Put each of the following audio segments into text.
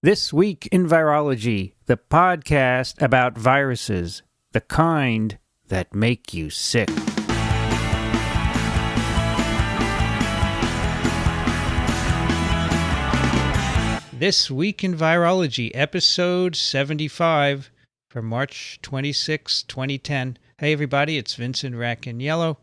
This Week in Virology, the podcast about viruses, the kind that make you sick. This Week in Virology, episode 75 for March 26, 2010. Hey everybody, it's Vincent Racaniello,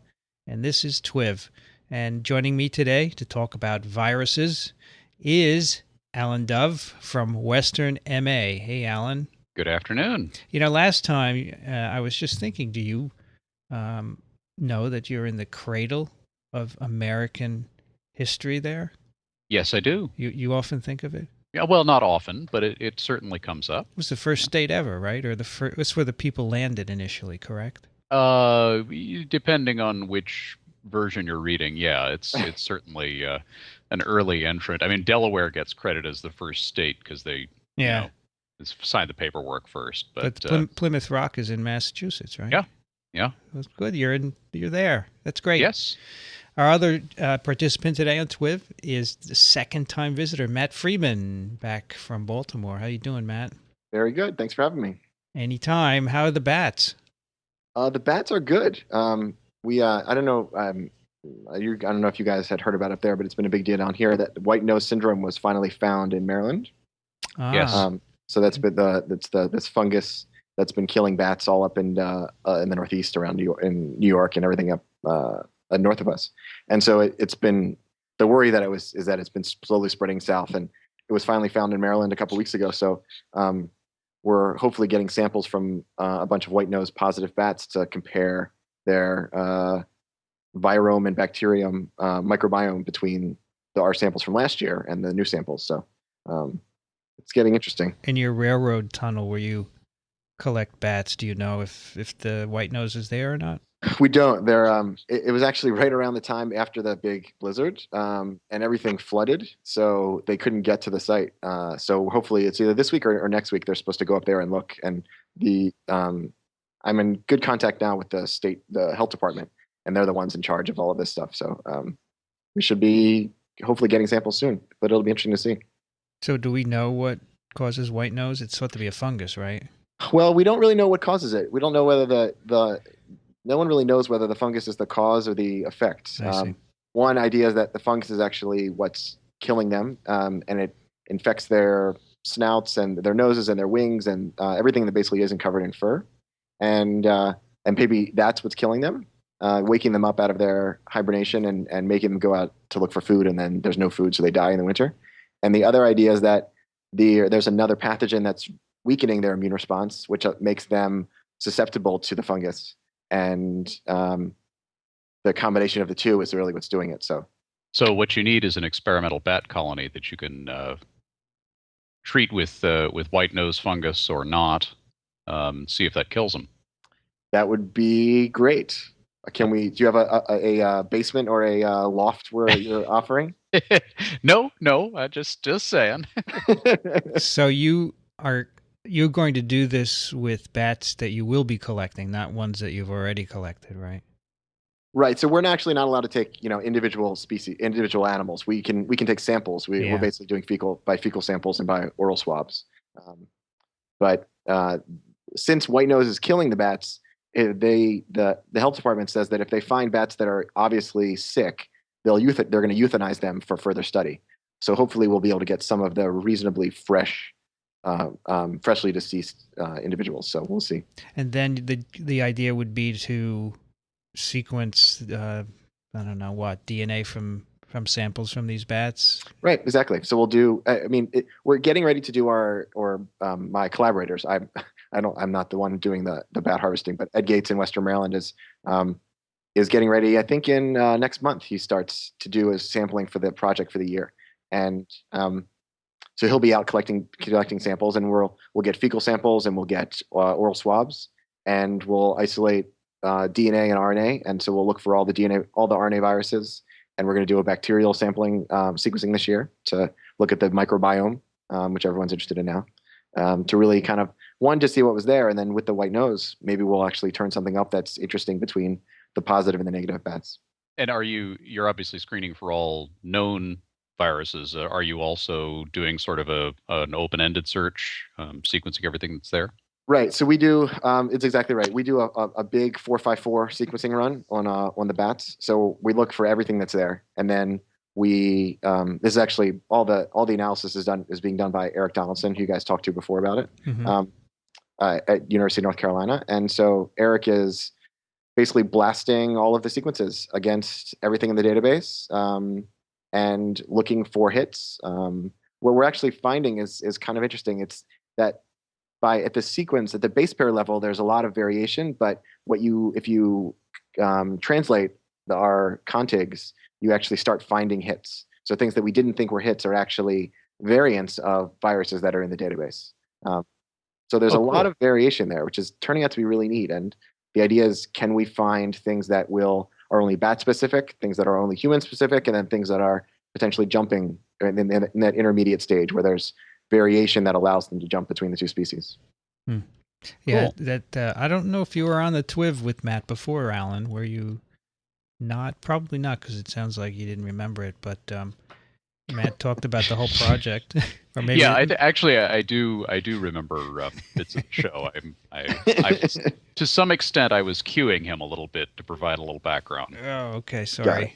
and this is TWiV. And joining me today to talk about viruses is Alan Dove from Western MA. Hey, Alan. Good afternoon. You know, last time I was just thinking, do you know that you're in the cradle of American history there? Yes, I do. You often think of it? Yeah, well, not often, but it certainly comes up. It was the first state ever, right? Or it was where the people landed initially, correct? Depending on which version you're reading, yeah, it's certainly an early entrant. I mean, Delaware gets credit as the first state because they signed the paperwork first. But Plymouth Rock is in Massachusetts, right? Yeah. That's good. You're there. That's great. Yes. Our other participant today on TWiV is the second-time visitor, Matt Frieman, back from Baltimore. How you doing, Matt? Very good. Thanks for having me. Anytime. How are the bats? The bats are good. I don't know. I don't know if you guys had heard about it there, but it's been a big deal down here that white nose syndrome was finally found in Maryland. Yes. So that's been this fungus that's been killing bats all up in the Northeast around New York and everything up north of us. And so it's been the worry that is that it's been slowly spreading south, and it was finally found in Maryland a couple weeks ago. So we're hopefully getting samples from a bunch of white nose positive bats to compare their virome and bacterium microbiome between our samples from last year and the new samples. So it's getting interesting. In your railroad tunnel where you collect bats, do you know if the white nose is there or not? We don't. It was actually right around the time after the big blizzard, and everything flooded, so they couldn't get to the site. So hopefully it's either this week or next week. They're supposed to go up there and look. And I'm in good contact now with the health department, and they're the ones in charge of all of this stuff. So we should be hopefully getting samples soon, but it'll be interesting to see. So do we know what causes white nose? It's thought to be a fungus, right? Well, we don't really know what causes it. We don't know whether no one really knows whether the fungus is the cause or the effect. I see. One idea is that the fungus is actually what's killing them, and it infects their snouts and their noses and their wings and everything that basically isn't covered in fur. And maybe that's what's killing them, waking them up out of their hibernation and making them go out to look for food, and then there's no food, so they die in the winter. And the other idea is that there's another pathogen that's weakening their immune response, which makes them susceptible to the fungus. And the combination of the two is really what's doing it. So what you need is an experimental bat colony that you can treat with white nose fungus or not. See if that kills them. That would be great. Do you have a basement or a loft where you're offering? No, just saying. So you're going to do this with bats that you will be collecting, not ones that you've already collected, right? Right. So we're actually not allowed to take, individual animals. We can take samples. We're basically doing fecal samples and by oral swabs. But since white nose is killing the bats, the health department says that if they find bats that are obviously sick, they're going to euthanize them for further study. So hopefully we'll be able to get some of the reasonably freshly deceased individuals. So we'll see. And then the idea would be to sequence, DNA from samples from these bats. Right, exactly. So we'll do. We're getting ready to do my collaborators. I'm not the one doing the bat harvesting, but Ed Gates in Western Maryland is getting ready. I think in next month he starts to do his sampling for the project for the year, and so he'll be out collecting samples, and we'll get fecal samples, and we'll get oral swabs, and we'll isolate DNA and RNA, and so we'll look for all the DNA, all the RNA viruses, and we're going to do a bacterial sampling sequencing this year to look at the microbiome, which everyone's interested in now, to really kind of to see what was there, and then with the white nose, maybe we'll actually turn something up that's interesting between the positive and the negative bats. And you're obviously screening for all known viruses, are you also doing sort of an open-ended search, sequencing everything that's there? Right. So we do. It's exactly right. We do a big 454 sequencing run on the bats. So we look for everything that's there, and then we this is actually all the analysis is being done by Eric Donaldson, who you guys talked to before about it, at University of North Carolina. And so Eric is basically blasting all of the sequences against everything in the database, and looking for hits. What we're actually finding is kind of interesting. It's that at the sequence at the base pair level, there's a lot of variation. But if you translate our contigs, you actually start finding hits. So things that we didn't think were hits are actually variants of viruses that are in the database. So there's a lot of variation there, which is turning out to be really neat. And the idea is, can we find things that are only bat specific, things that are only human specific, and then things that are potentially jumping in that intermediate stage where there's variation that allows them to jump between the two species. Yeah, cool. I don't know if you were on the TWiV with Matt before, Alan. Were you not? Probably not, because it sounds like you didn't remember it. But Matt talked about the whole project. Or maybe yeah, I do remember bits of the show. To some extent, I was cueing him a little bit to provide a little background. Oh, okay, sorry.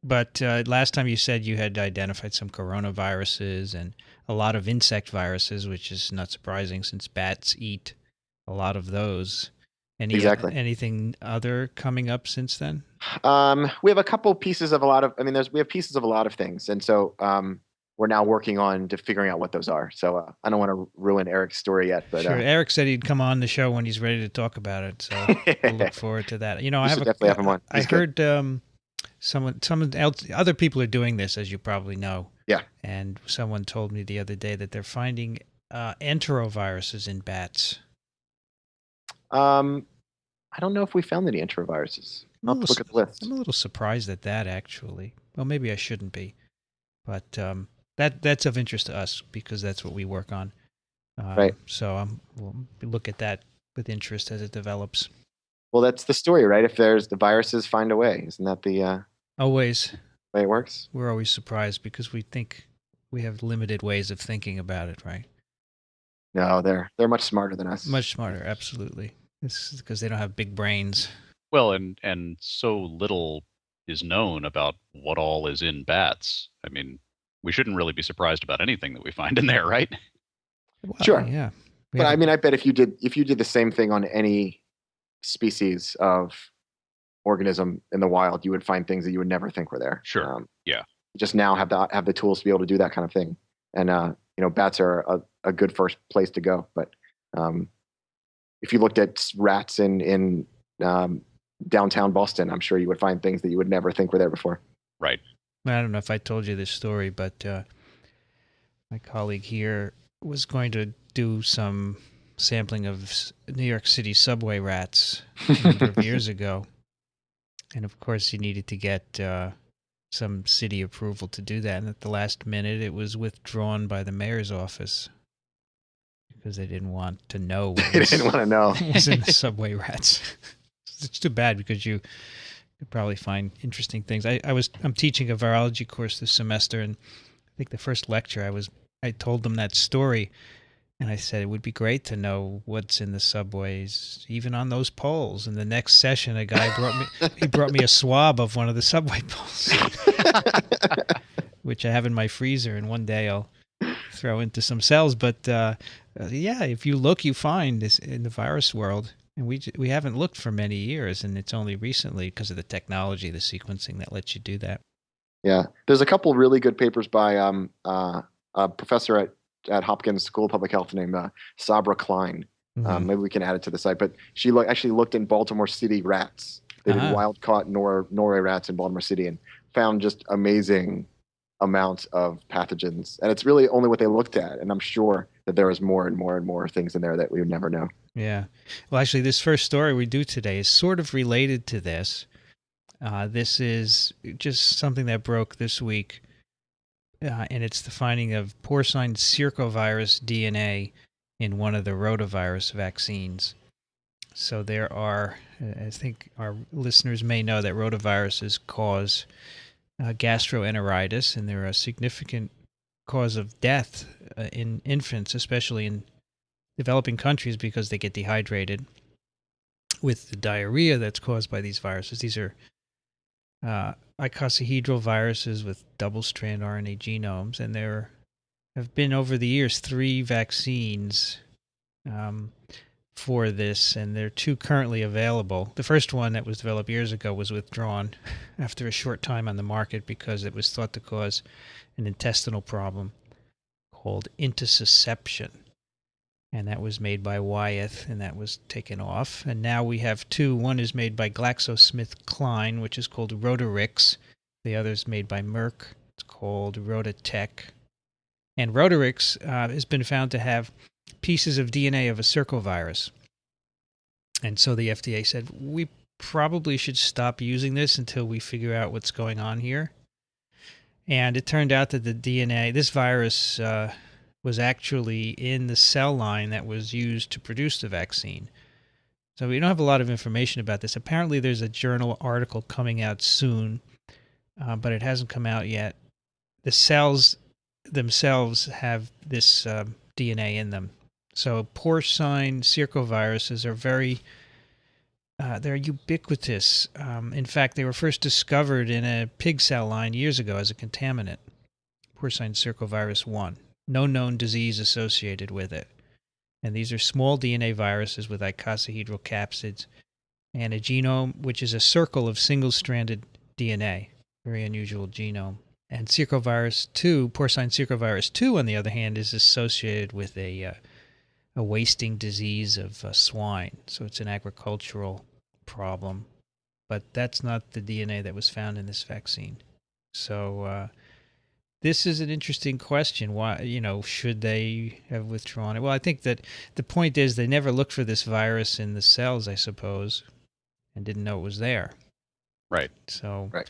But last time you said you had identified some coronaviruses and a lot of insect viruses, which is not surprising since bats eat a lot of those. Exactly. Anything other coming up since then? We have a couple pieces of we have pieces of a lot of things. And so we're now working on figuring out what those are. So I don't want to ruin Eric's story yet. But sure. Eric said he'd come on the show when he's ready to talk about it. So we'll look forward to that. Definitely have him on. I heard other people are doing this, as you probably know. Yeah. And someone told me the other day that they're finding enteroviruses in bats. I don't know if we found any enteroviruses. I'll have to look at the list. I'm a little surprised at that, actually. Well, maybe I shouldn't be. But that's of interest to us because that's what we work on. Right. So we'll look at that with interest as it develops. Well, that's the story, right? If there's the viruses, find a way. Isn't that the always way it works? We're always surprised because we think we have limited ways of thinking about it, right? No, they're much smarter than us. Much smarter, absolutely. This is because they don't have big brains. Well, and so little is known about what all is in bats. I mean, we shouldn't really be surprised about anything that we find in there, right? Well, sure. Yeah. But I mean, I bet if you did the same thing on any species of organism in the wild, you would find things that you would never think were there. Sure. Yeah. You just now have the tools to be able to do that kind of thing. And bats are a good first place to go. But if you looked at rats in downtown Boston, I'm sure you would find things that you would never think were there before. Right. I don't know if I told you this story, but my colleague here was going to do some sampling of New York City subway rats a number of years ago. And of course, he needed to get some city approval to do that. And at the last minute, it was withdrawn by the mayor's office because they didn't want to know. They didn't want to know. What was in the subway rats. It's too bad because you could probably find interesting things. I'm teaching a virology course this semester, and I think the first lecture I told them that story, and I said it would be great to know what's in the subways, even on those poles. And the next session, a guy brought me a swab of one of the subway poles, which I have in my freezer, and one day I'll throw into some cells. But yeah, if you look, you find this in the virus world. And we haven't looked for many years, and it's only recently because of the technology, the sequencing, that lets you do that. Yeah. There's a couple really good papers by a professor at Hopkins School of Public Health named Sabra Klein. Mm-hmm. Maybe we can add it to the site. But she actually looked in Baltimore City rats. They did wild-caught Norway rats in Baltimore City and found just amazing amounts of pathogens. And it's really only what they looked at. And I'm sure that there was more and more and more things in there that we would never know. Yeah. Well, actually, this first story we do today is sort of related to this. This is just something that broke this week, and it's the finding of porcine circovirus DNA in one of the rotavirus vaccines. So there are, I think our listeners may know that rotaviruses cause gastroenteritis, and they're a significant cause of death in infants, especially in developing countries, because they get dehydrated with the diarrhea that's caused by these viruses. These are icosahedral viruses with double-strand RNA genomes, and there have been over the years 3 vaccines for this, and there are 2 currently available. The first one that was developed years ago was withdrawn after a short time on the market because it was thought to cause an intestinal problem called intussusception. And that was made by Wyeth, and that was taken off. And now we have 2. One is made by GlaxoSmithKline, which is called Rotarix. The other is made by Merck. It's called Rotatech. And Rotarix has been found to have pieces of DNA of a circovirus. And so the FDA said, we probably should stop using this until we figure out what's going on here. And it turned out that the DNA, this virus was actually in the cell line that was used to produce the vaccine. So we don't have a lot of information about this. Apparently there's a journal article coming out soon, but it hasn't come out yet. The cells themselves have this DNA in them. So porcine circoviruses are they're ubiquitous. In fact, they were first discovered in a pig cell line years ago as a contaminant, porcine circovirus 1. No known disease associated with it. And these are small DNA viruses with icosahedral capsids and a genome which is a circle of single-stranded DNA. Very unusual genome. And circovirus 2, porcine circovirus 2, on the other hand, is associated with a wasting disease of swine. So it's an agricultural problem. But that's not the DNA that was found in this vaccine. So this is an interesting question. Why, should they have withdrawn it? Well, I think that the point is they never looked for this virus in the cells, I suppose, and didn't know it was there. Right. So, right.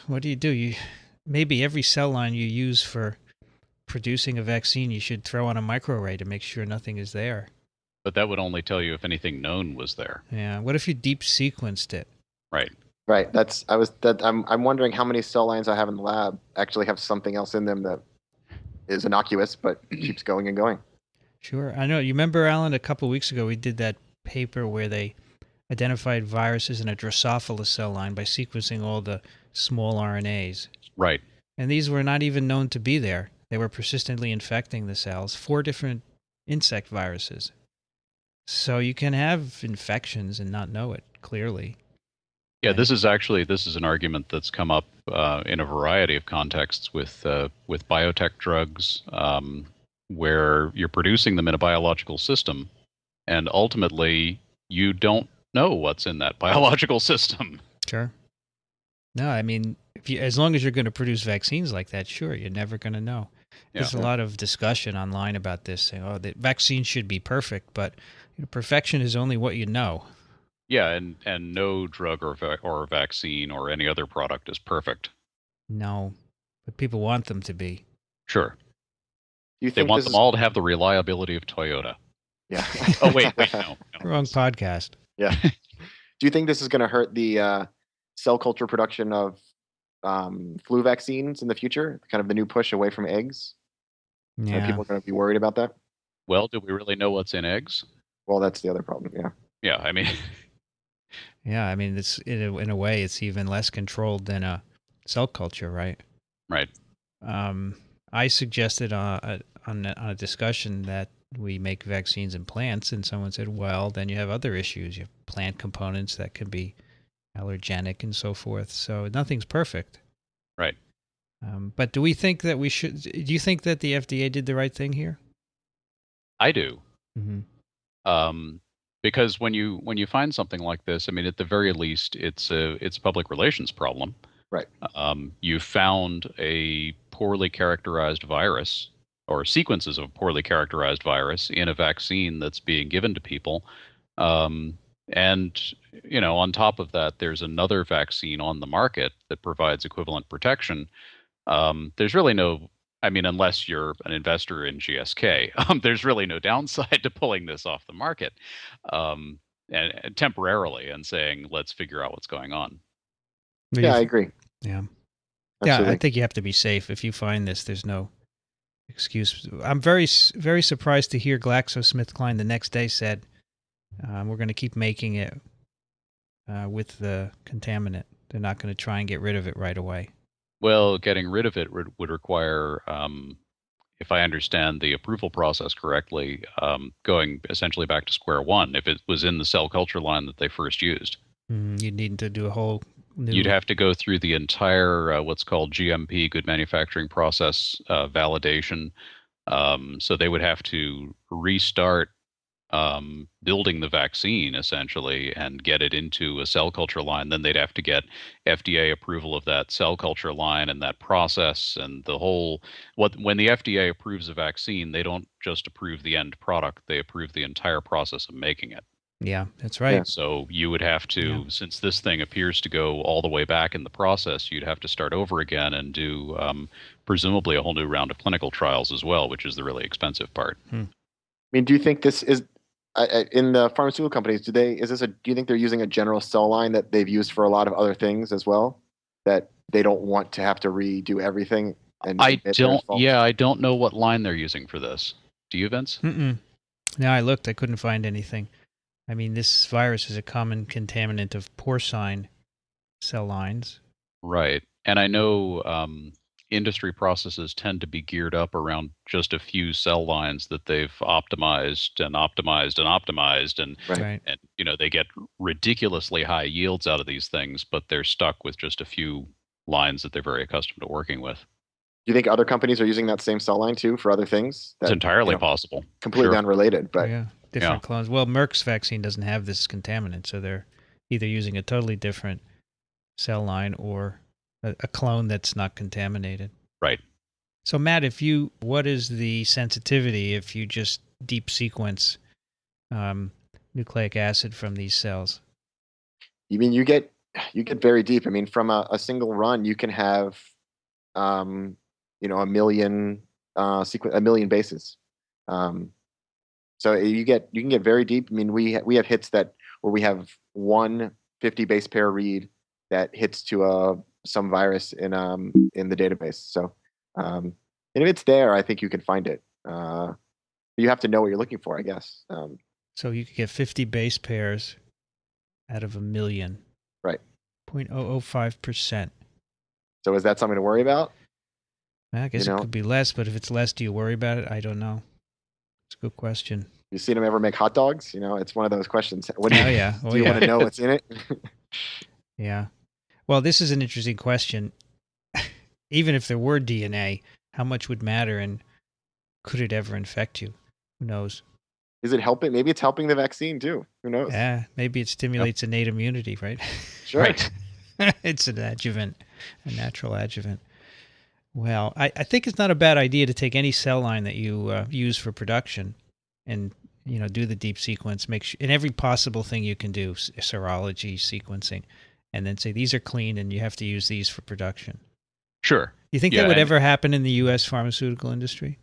What do? Maybe every cell line you use for producing a vaccine, you should throw on a microarray to make sure nothing is there. But that would only tell you if anything known was there. Yeah. What if you deep sequenced it? Right. Right. I'm wondering how many cell lines I have in the lab actually have something else in them that is innocuous but keeps going and going. Sure. I know. You remember, Alan, a couple of weeks ago we did that paper where they identified viruses in a Drosophila cell line by sequencing all the small RNAs. Right. And these were not even known to be there. They were persistently infecting the cells. 4 different insect viruses. So you can have infections and not know it clearly. Yeah, this is an argument that's come up in a variety of contexts with biotech drugs, where you're producing them in a biological system, and ultimately you don't know what's in that biological system. Sure. No, I mean, as long as you're going to produce vaccines like that, sure, you're never going to know. There's a lot of discussion online about this, saying, "Oh, the vaccine should be perfect," but perfection is only what you know. Yeah, and no drug or vaccine or any other product is perfect. No, but people want them to be. Sure. They want them all to have the reliability of Toyota. Yeah. Oh, wait, no. Wrong podcast. Yeah. Do you think this is going to hurt the cell culture production of flu vaccines in the future? Kind of the new push away from eggs? Yeah. Are people going to be worried about that? Well, do we really know what's in eggs? Well, that's the other problem, yeah. Yeah, I mean... Yeah, I mean, it's in a way, it's even less controlled than a cell culture, right? Right. I suggested on a discussion that we make vaccines in plants, and someone said, well, then you have other issues. You have plant components that can be allergenic and so forth. So nothing's perfect. Right. But do we think that do you think that the FDA did the right thing here? I do. Mm-hmm. Because when you find something like this, I mean, at the very least, it's a public relations problem. Right. You found a poorly characterized virus or sequences of a poorly characterized virus in a vaccine that's being given to people. And, on top of that, there's another vaccine on the market that provides equivalent protection. There's really no, I mean, unless you're an investor in GSK, there's really no downside to pulling this off the market and temporarily and saying, let's figure out what's going on. Yeah, I agree. Yeah. Absolutely. Yeah, I think you have to be safe. If you find this, there's no excuse. I'm very, very surprised to hear GlaxoSmithKline the next day said, we're going to keep making it with the contaminant. They're not going to try and get rid of it right away. Well, getting rid of it would require, if I understand the approval process correctly, going essentially back to square one if it was in the cell culture line that they first used. You'd need to do a whole new... You'd have to go through the entire what's called GMP, good manufacturing process validation. So they would have to restart building the vaccine essentially and get it into a cell culture line. Then they'd have to get FDA approval of that cell culture line and that process and the whole. When the FDA approves a vaccine, they don't just approve the end product; they approve the entire process of making it. Yeah, that's right. Yeah. So you would have to, since this thing appears to go all the way back in the process, you'd have to start over again and do presumably a whole new round of clinical trials as well, which is the really expensive part. I mean, do you think this is in the pharmaceutical companies? Do you think they're using a general cell line that they've used for a lot of other things as well, that they don't want to have to redo everything? I don't know what line they're using for this. Do you, Vince? No, I looked. I couldn't find anything. I mean, this virus is a common contaminant of porcine cell lines. Right. And I know industry processes tend to be geared up around just a few cell lines that they've optimized and Right. and you know, they get ridiculously high yields out of these things, but they're stuck with just a few lines that they're very accustomed to working with. Do you think other companies are using that same cell line too for other things? It's entirely possible. Completely unrelated, but different clones. Well, Merck's vaccine doesn't have this contaminant, so they're either using a totally different cell line or a clone that's not contaminated. Right. So, Matt, what is the sensitivity if you just deep sequence nucleic acid from these cells? You mean you get very deep? I mean, from a single run, you can have a million bases. So you can get very deep. I mean, we have hits where we have one 50 base pair read that hits to some virus in the database. So and if it's there, I think you can find it. You have to know what you're looking for, I guess. So you could get 50 base pairs out of 1 million. Right. 0.005%. So is that something to worry about? I guess it could be less, but if it's less, do you worry about it? I don't know. It's a good question. You seen them ever make hot dogs? It's one of those questions. What do you, do you want to know what's in it? Yeah. Well, this is an interesting question. Even if there were DNA, how much would matter, and could it ever infect you? Who knows? Is it helping? Maybe it's helping the vaccine too. Who knows? Yeah, maybe it stimulates innate immunity, right? Sure. Right. It's an adjuvant, a natural adjuvant. Well, I think it's not a bad idea to take any cell line that you use for production and do the deep sequence, make sure, and every possible thing you can do, serology, sequencing, and then say these are clean and you have to use these for production. Sure. You think that would ever happen in the U.S. pharmaceutical industry?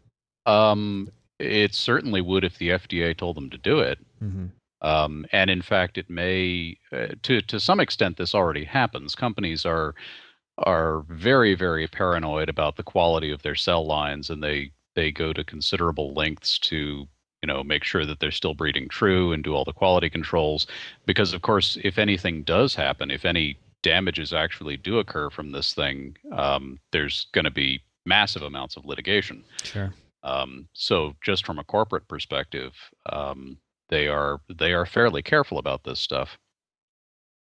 It certainly would if the FDA told them to do it. Mm-hmm. And in fact, it may, to some extent, this already happens. Companies are very, very paranoid about the quality of their cell lines, and they go to considerable lengths to make sure that they're still breeding true and do all the quality controls. Because of course, if anything does happen, if any damages actually do occur from this thing, there's going to be massive amounts of litigation. Sure. So just from a corporate perspective, they are fairly careful about this stuff.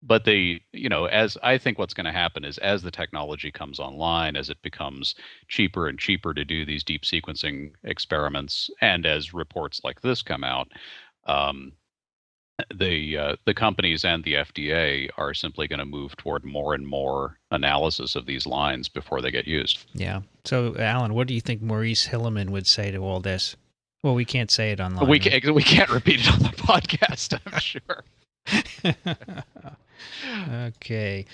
But as I think what's going to happen is as the technology comes online, as it becomes cheaper and cheaper to do these deep sequencing experiments, and as reports like this come out, the companies and the FDA are simply going to move toward more and more analysis of these lines before they get used. Yeah. So, Alan, what do you think Maurice Hilleman would say to all this? Well, we can't say it online. We can't repeat it on the podcast, I'm sure. Okay.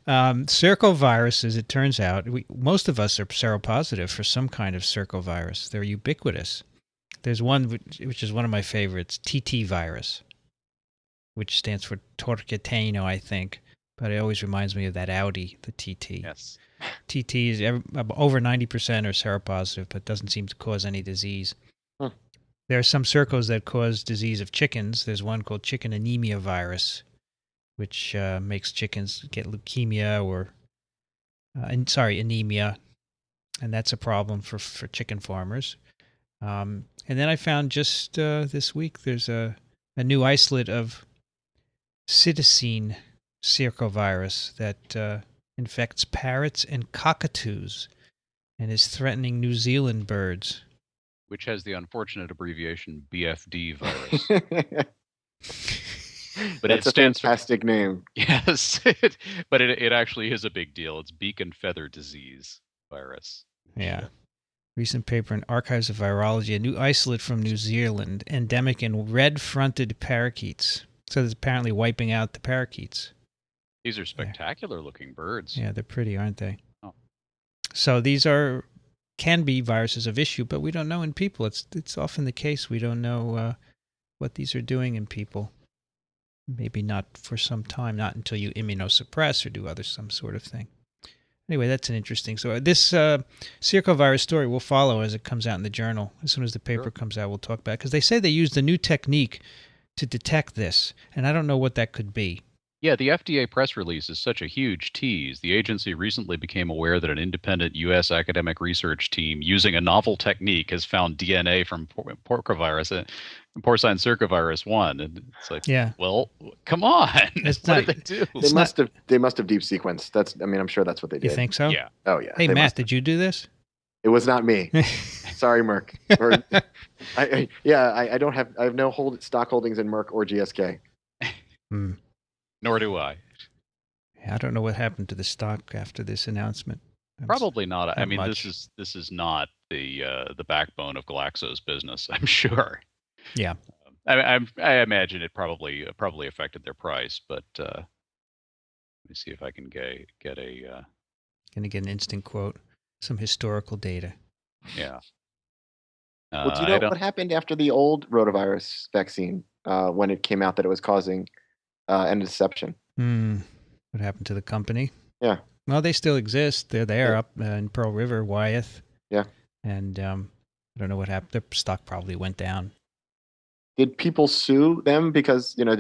Circoviruses, it turns out, most of us are seropositive for some kind of circovirus. They're ubiquitous. There's one which is one of my favorites, TWiV, which stands for Torquetano, I think. but it always reminds me of that Audi, the TT. Yes. TT is over 90% are seropositive, but doesn't seem to cause any disease. There are some circos that cause disease of chickens. There's one called chicken anemia virus, which makes chickens get leukemia or, anemia, and that's a problem for chicken farmers. And then I found just this week there's a new isolate of cytosine circovirus that infects parrots and cockatoos and is threatening New Zealand birds. Which has the unfortunate abbreviation BFD virus. But that's a fantastic name. Yes, but it actually is a big deal. It's beak and feather disease virus. Yeah. Recent paper in Archives of Virology, a new isolate from New Zealand, endemic in red-fronted parakeets. So it's apparently wiping out the parakeets. These are spectacular-looking birds. Yeah, they're pretty, aren't they? Oh. So these can be viruses of issue, but we don't know in people. It's often the case. We don't know what these are doing in people. Maybe not for some time, not until you immunosuppress or do some sort of thing. Anyway, that's an interesting. So this circovirus story we'll follow as it comes out in the journal. As soon as the paper comes out, we'll talk about it. Because they say they used a new technique to detect this, and I don't know what that could be. Yeah, the FDA press release is such a huge tease. The agency recently became aware that an independent U.S. academic research team using a novel technique has found DNA from porcine circovirus 1. And it's like, well, come on. What did they do? They must have deep sequenced. I'm sure that's what they did. You think so? Yeah. Oh, yeah. Hey, Matt, did you do this? It was not me. Sorry, Merck. I have no stock holdings in Merck or GSK. Nor do I. I don't know what happened to the stock after this announcement. Probably not. I mean, this is not the backbone of Glaxo's business, I'm sure. Yeah. I imagine it probably affected their price, but let me see if I can get a. Going to get an instant quote, some historical data. Yeah. Well, do you know what happened after the old rotavirus vaccine when it came out that it was causing deception? What happened to the company? Yeah. Well, they still exist. They're there up in Pearl River, Wyeth. Yeah. And I don't know what happened. Their stock probably went down. Did people sue them because were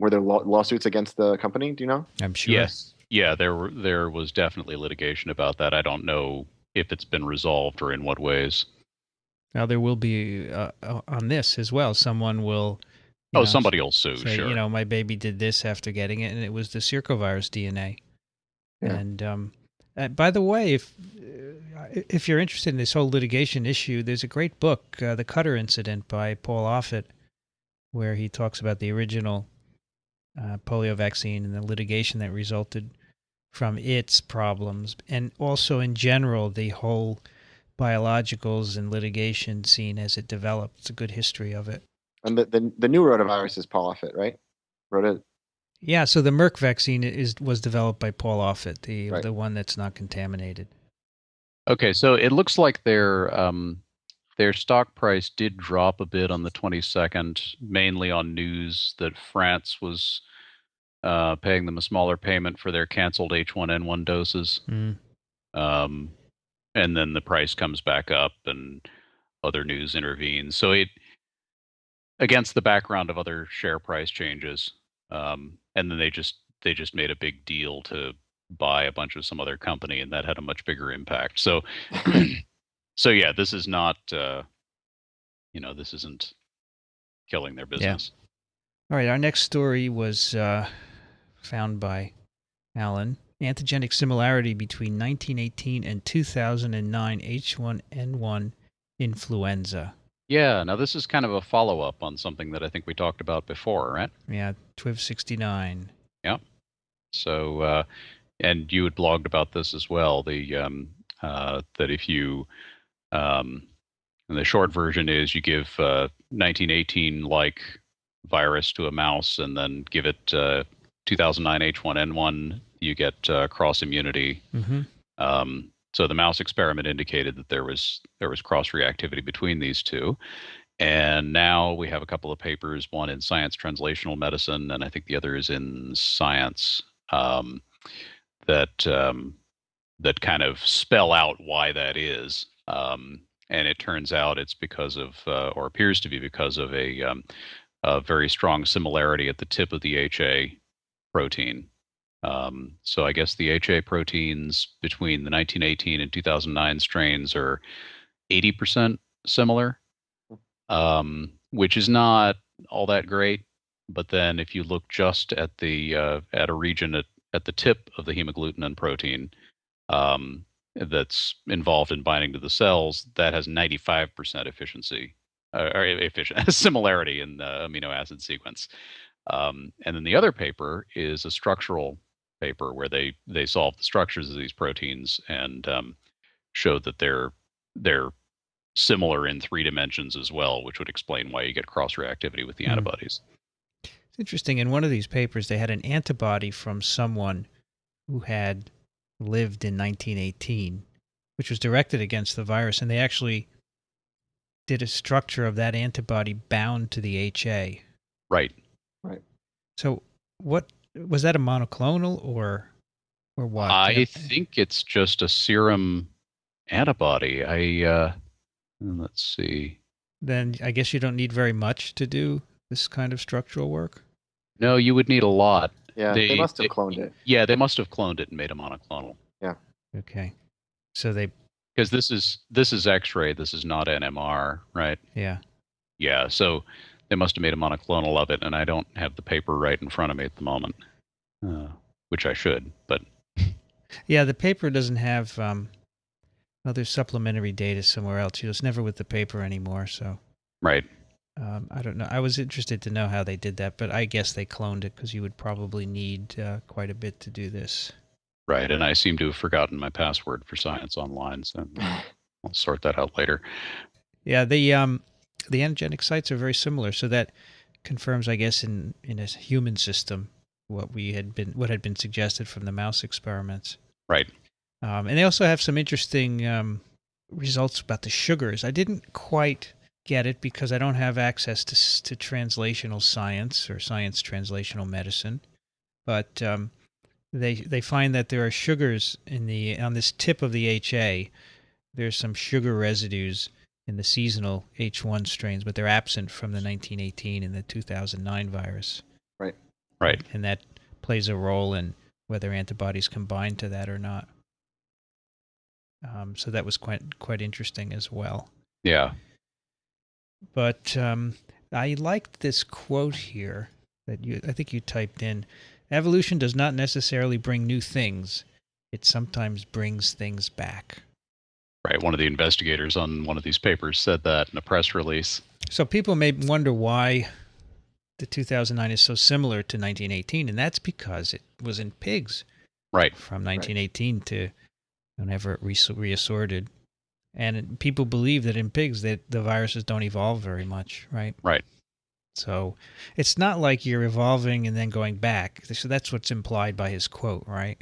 there lawsuits against the company? Do you know? I'm sure. Yes. Yeah, there was definitely litigation about that. I don't know if it's been resolved or in what ways. Now there will be on this as well. Someone will. Somebody will sue. Say, sure. My baby did this after getting it, and it was the circovirus DNA. Yeah. And by the way, if you're interested in this whole litigation issue, there's a great book, The Cutter Incident by Paul Offit, where he talks about the original polio vaccine and the litigation that resulted from its problems, and also in general the whole biologicals and litigation scene as it developed. It's a good history of it. And the new rotavirus is Paul Offit, right? Yeah, so the Merck vaccine was developed by Paul Offit, the one that's not contaminated. Okay, so it looks like their stock price did drop a bit on the 22nd, mainly on news that France was paying them a smaller payment for their canceled H1N1 doses. And then the price comes back up and other news intervenes. So it, against the background of other share price changes, and then they just made a big deal to buy a bunch of some other company, and that had a much bigger impact. So, yeah, this is not, this isn't killing their business. Yeah. All right, our next story was found by Alan. Antigenic similarity between 1918 and 2009 H1N1 influenza. Yeah, now this is kind of a follow-up on something that I think we talked about before, right? Yeah, TWiV 69. Yeah. So, and you had blogged about this as well, that if you, and the short version is you give 1918-like virus to a mouse and then give it 2009 H1N1, you get cross immunity. So the mouse experiment indicated that there was cross reactivity between these two, And now we have a couple of papers, one in Science Translational Medicine, and I think the other is in Science, that that kind of spell out why that is. And it turns out it's because of, or appears to be because of a very strong similarity at the tip of the HA protein. So I guess the HA proteins between the 1918 and 2009 strains are 80% similar, which is not all that great. But then if you look just at the at a region at the tip of the hemagglutinin protein, that's involved in binding to the cells, that has 95% efficiency, or efficient similarity in the amino acid sequence. And then the other paper is a structural paper where they solve the structures of these proteins and showed that they're similar in 3 dimensions as well, which would explain why you get cross reactivity with the antibodies. It's interesting. In one of these papers, they had an antibody from someone who had lived in 1918, which was directed against the virus, and they actually did a structure of that antibody bound to the HA. Right. Right. So what was that, a monoclonal or what? I think it's just a serum antibody. Let's see. Then I guess you don't need very much to do this kind of structural work. No, you would need a lot. Yeah, they must have cloned it. Yeah, they must have cloned it and made a monoclonal. Yeah. Okay. So because this is X-ray, this is not NMR, right? Yeah. Yeah, so they must have made a monoclonal of it, and I don't have the paper right in front of me at the moment, which I should, but yeah, the paper doesn't have. Well, there's supplementary data somewhere else. It's never with the paper anymore, so. Right. I don't know. I was interested to know how they did that, but I guess they cloned it because you would probably need quite a bit to do this. Right, and I seem to have forgotten my password for Science Online, so I'll sort that out later. Yeah, the antigenic sites are very similar, so that confirms, I guess, in a human system what had been suggested from the mouse experiments. Right. And they also have some interesting results about the sugars. I didn't quite get it because I don't have access to translational science or science translational medicine, but they find that there are sugars on this tip of the HA. There's some sugar residues in the seasonal H1 strains, but they're absent from the 1918 and the 2009 virus. Right. Right. And that plays a role in whether antibodies can bind to that or not. So that was quite interesting as well. Yeah. But I liked this quote here that I think you typed in. Evolution does not necessarily bring new things. It sometimes brings things back. Right. One of the investigators on one of these papers said that in a press release. So people may wonder why the 2009 is so similar to 1918, and that's because it was in pigs. Right. From 1918 to whenever it reassorted. And people believe that in pigs that the viruses don't evolve very much, right? Right. So it's not like you're evolving and then going back. So that's what's implied by his quote, right?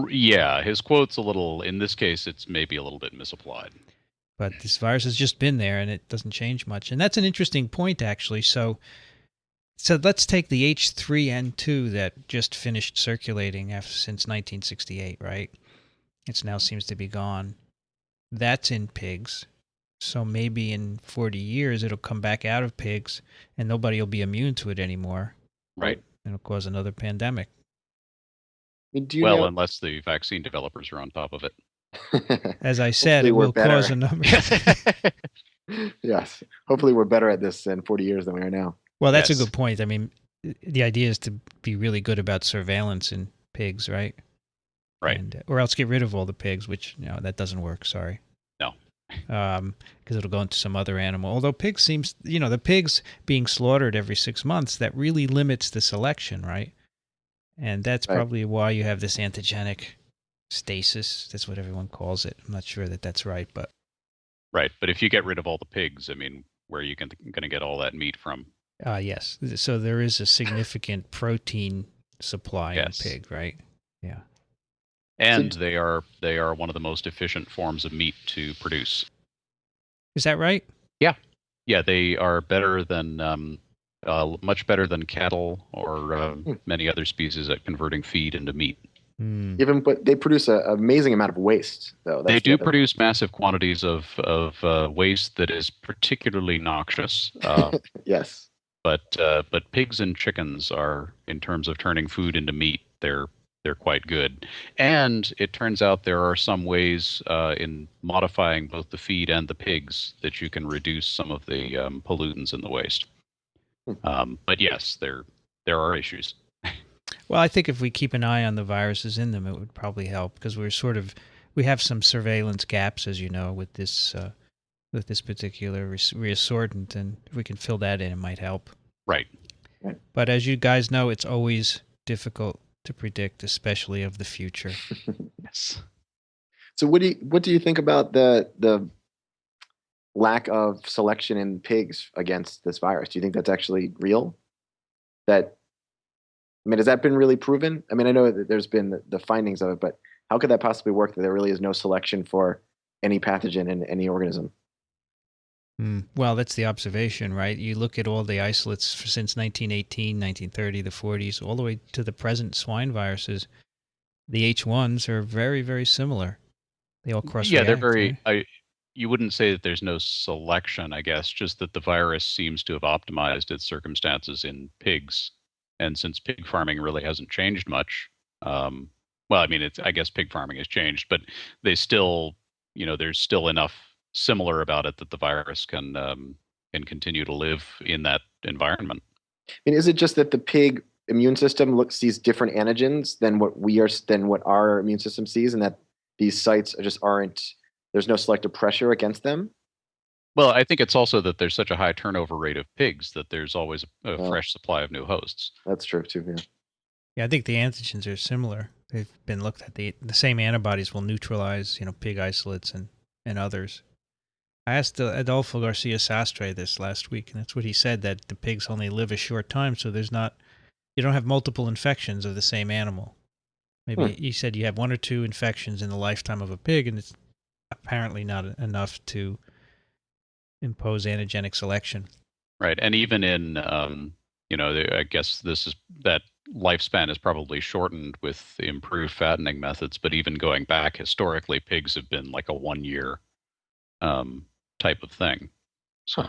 Yeah, his quote's a little, in this case, it's maybe a little bit misapplied. But this virus has just been there and it doesn't change much. And that's an interesting point, actually. So let's take the H3N2 that just finished circulating since 1968, right? It now seems to be gone. That's in pigs. So maybe in 40 years it'll come back out of pigs and nobody will be immune to it anymore. Right. It'll cause another pandemic. Unless the vaccine developers are on top of it. As I said, it will cause a number. Yes. Hopefully we're better at this in 40 years than we are now. Well, that's a good point. I mean, the idea is to be really good about surveillance in pigs, right? Right. Or else get rid of all the pigs, which, that doesn't work. Sorry. No. Because it'll go into some other animal. Although pigs seems, the pigs being slaughtered every 6 months, that really limits the selection, right? And that's probably why you have this antigenic stasis. That's what everyone calls it. I'm not sure that that's right, but. Right. But if you get rid of all the pigs, I mean, where are you going to get all that meat from? Yes. So there is a significant protein supply in pig, right? Yeah. And they are one of the most efficient forms of meat to produce. Is that right? Yeah. Yeah, they are better than much better than cattle or many other species at converting feed into meat. Hmm. But they produce an amazing amount of waste, though. They That's the do other. produce massive quantities of waste that is particularly noxious. Yes. But pigs and chickens are, in terms of turning food into meat, they're quite good. And it turns out there are some ways in modifying both the feed and the pigs that you can reduce some of the pollutants in the waste. But yes, there are issues. Well, I think if we keep an eye on the viruses in them, it would probably help because we have some surveillance gaps, as you know, with this particular reassortant, and if we can fill that in, it might help. Right. But as you guys know, it's always difficult to predict, especially of the future. Yes. So what do you think about the lack of selection in pigs against this virus? Do you think that's actually real? Has that been really proven? I mean, I know that there's been the findings of it, but how could that possibly work that there really is no selection for any pathogen in any organism? Well, that's the observation, right? You look at all the isolates since 1918, 1930, the 40s, all the way to the present swine viruses. The H1s are very, very similar. They all cross-react. Yeah, they're very. Right? You wouldn't say that there's no selection, I guess, just that the virus seems to have optimized its circumstances in pigs. And since pig farming really hasn't changed much, well, I mean, I guess pig farming has changed, but they still, there's still enough similar about it that the virus can continue to live in that environment. I mean, is it just that the pig immune system sees different antigens than what our immune system sees, and that these sites aren't? There's no selective pressure against them. Well, I think it's also that there's such a high turnover rate of pigs that there's always a fresh supply of new hosts. That's true too. Yeah. Yeah, I think the antigens are similar. They've been looked at. The same antibodies will neutralize, pig isolates and others. I asked Adolfo Garcia Sastre this last week, and that's what he said, that the pigs only live a short time, so you don't have multiple infections of the same animal. Maybe he said you have 1 or 2 infections in the lifetime of a pig, and it's apparently not enough to impose antigenic selection. Right. And even in, I guess that lifespan is probably shortened with improved fattening methods, but even going back historically, pigs have been like a 1 year type of thing. So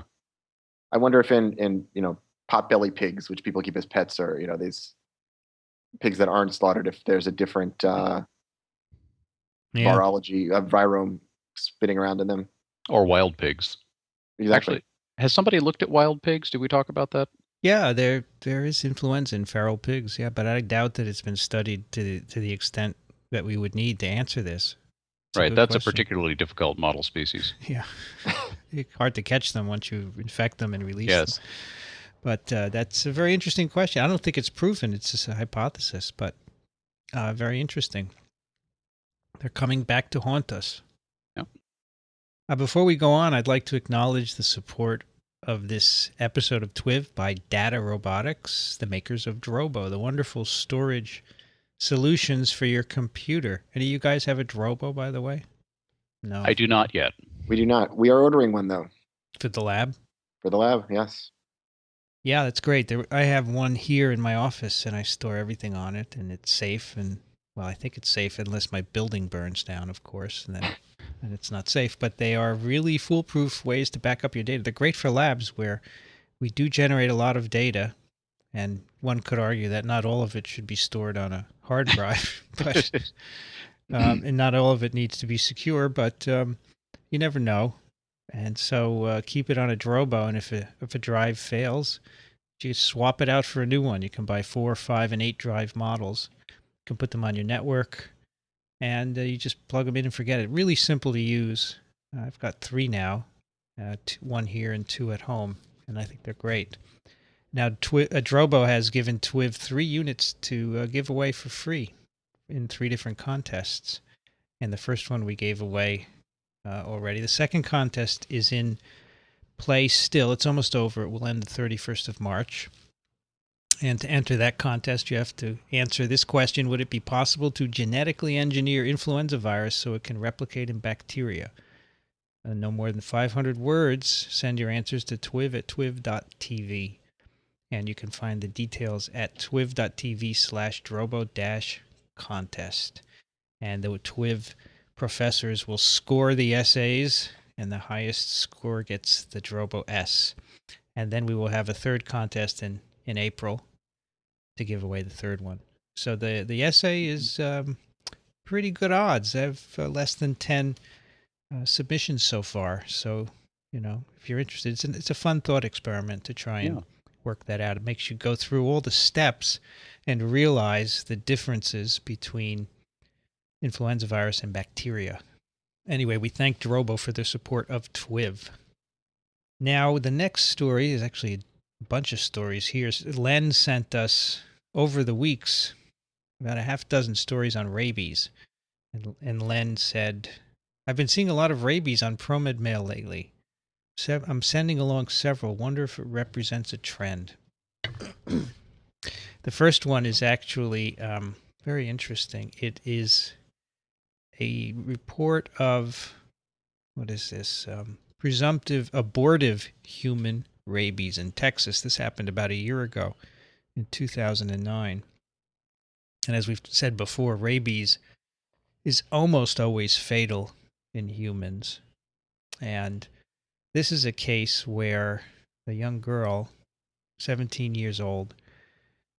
I wonder if in potbelly pigs, which people keep as pets, or these pigs that aren't slaughtered, if there's a different virology, virome spinning around in them. Or wild pigs. Exactly. Actually, has somebody looked at wild pigs? Did we talk about that? Yeah, there is influenza in feral pigs. Yeah, but I doubt that it's been studied to the extent that we would need to answer this. Right, that's a particularly difficult model species. Yeah, hard to catch them once you infect them and release them. But that's a very interesting question. I don't think it's proven. It's just a hypothesis, but very interesting. They're coming back to haunt us. Yep. Before we go on, I'd like to acknowledge the support of this episode of TWiV by Data Robotics, the makers of Drobo, the wonderful storage solutions for your computer. Any of you guys have a Drobo, by the way? No. I do not yet. We do not. We are ordering one, though. For the lab? For the lab, yes. Yeah, that's great. I have one here in my office, and I store everything on it, and it's safe. And, well, I think it's safe unless my building burns down, of course, and then it's not safe. But they are really foolproof ways to back up your data. They're great for labs where we do generate a lot of data, and one could argue that not all of it should be stored on a hard drive, but and not all of it needs to be secure, but you never know. And so keep it on a Drobo, and if a drive fails, you swap it out for a new one. You can buy 4, 5, and 8 drive models. You can put them on your network, and you just plug them in and forget it. Really simple to use. I've got 3 now, 1 here and 2 at home, and I think they're great. Now, Drobo has given TWiV 3 units to give away for free in 3 different contests. And the first one we gave away already. The second contest is in play still. It's almost over. It will end the 31st of March. And to enter that contest, you have to answer this question. Would it be possible to genetically engineer influenza virus so it can replicate in bacteria? no more than 500 words. Send your answers to TWiV at twiv.tv. And you can find the details at twiv.tv/drobo-contest. And the TWiV professors will score the essays, and the highest score gets the Drobo S. And then we will have a third contest in April to give away the third one. So the essay is pretty good odds. I have less than 10 submissions so far. So, if you're interested, it's a fun thought experiment to try and work that out. It makes you go through all the steps and realize the differences between influenza virus and bacteria. Anyway, we thank Drobo for their support of TWiV. Now, the next story is actually a bunch of stories here. Len sent us, over the weeks, about a half dozen stories on rabies. And Len said, I've been seeing a lot of rabies on ProMed Mail lately. I'm sending along several. Wonder if it represents a trend. The first one is actually very interesting. It is a report of, what is this? Presumptive abortive human rabies in Texas. This happened about a year ago in 2009. And as we've said before, rabies is almost always fatal in humans. And this is a case where a young girl, 17 years old,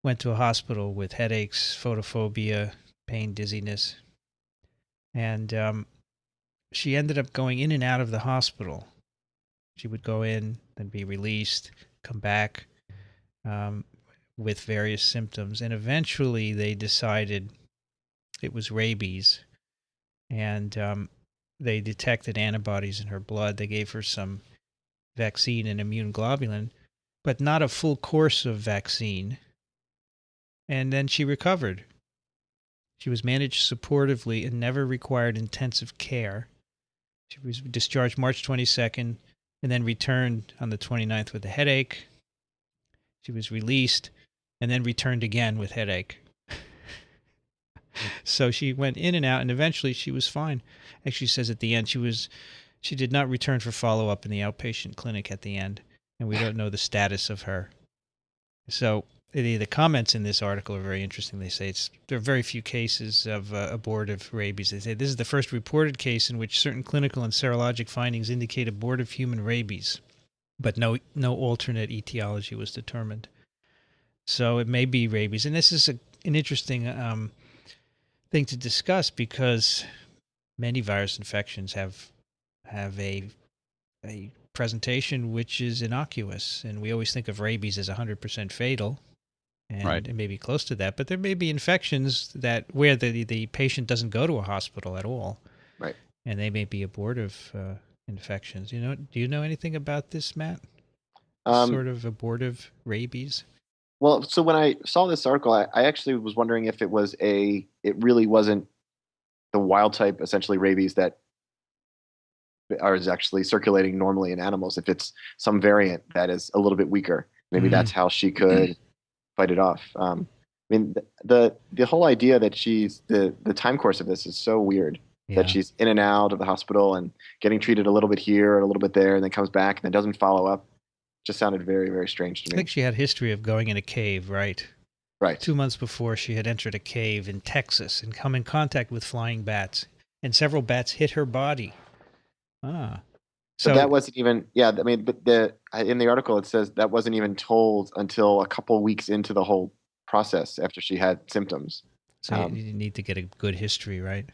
went to a hospital with headaches, photophobia, pain, dizziness. And she ended up going in and out of the hospital. She would go in, then be released, come back with various symptoms. And eventually they decided it was rabies. And they detected antibodies in her blood. They gave her some vaccine and immune globulin, but not a full course of vaccine. And then she recovered. She was managed supportively and never required intensive care. She was discharged March 22nd and then returned on the 29th with a headache. She was released and then returned again with headache. So she went in and out, and eventually she was fine. Actually, says at the end she did not return for follow-up in the outpatient clinic at the end, and we don't know the status of her. So the comments in this article are very interesting. They say there are very few cases of abortive rabies. They say this is the first reported case in which certain clinical and serologic findings indicate abortive human rabies, but no alternate etiology was determined. So it may be rabies, and this is an interesting thing to discuss because many virus infections have a presentation which is innocuous, and we always think of rabies as 100% fatal, and it may be close to that, but there may be infections where the patient doesn't go to a hospital at all, right? And they may be abortive infections. Do you know anything about this, Matt? Sort of abortive rabies. Well, so when I saw this article, I actually was wondering if it really wasn't the wild type, essentially rabies that is actually circulating normally in animals. If it's some variant that is a little bit weaker, maybe that's how she could fight it off. I mean, the whole idea that the time course of this is so weird. Yeah. That she's in and out of the hospital and getting treated a little bit here and a little bit there, and then comes back and then doesn't follow up. Just sounded very, very strange to me. I think she had a history of going in a cave, right? Right. 2 months before, she had entered a cave in Texas and come in contact with flying bats, and several bats hit her body. So that wasn't even, I mean, but in the article it says that wasn't even told until a couple weeks into the whole process after she had symptoms. So you need to get a good history, right?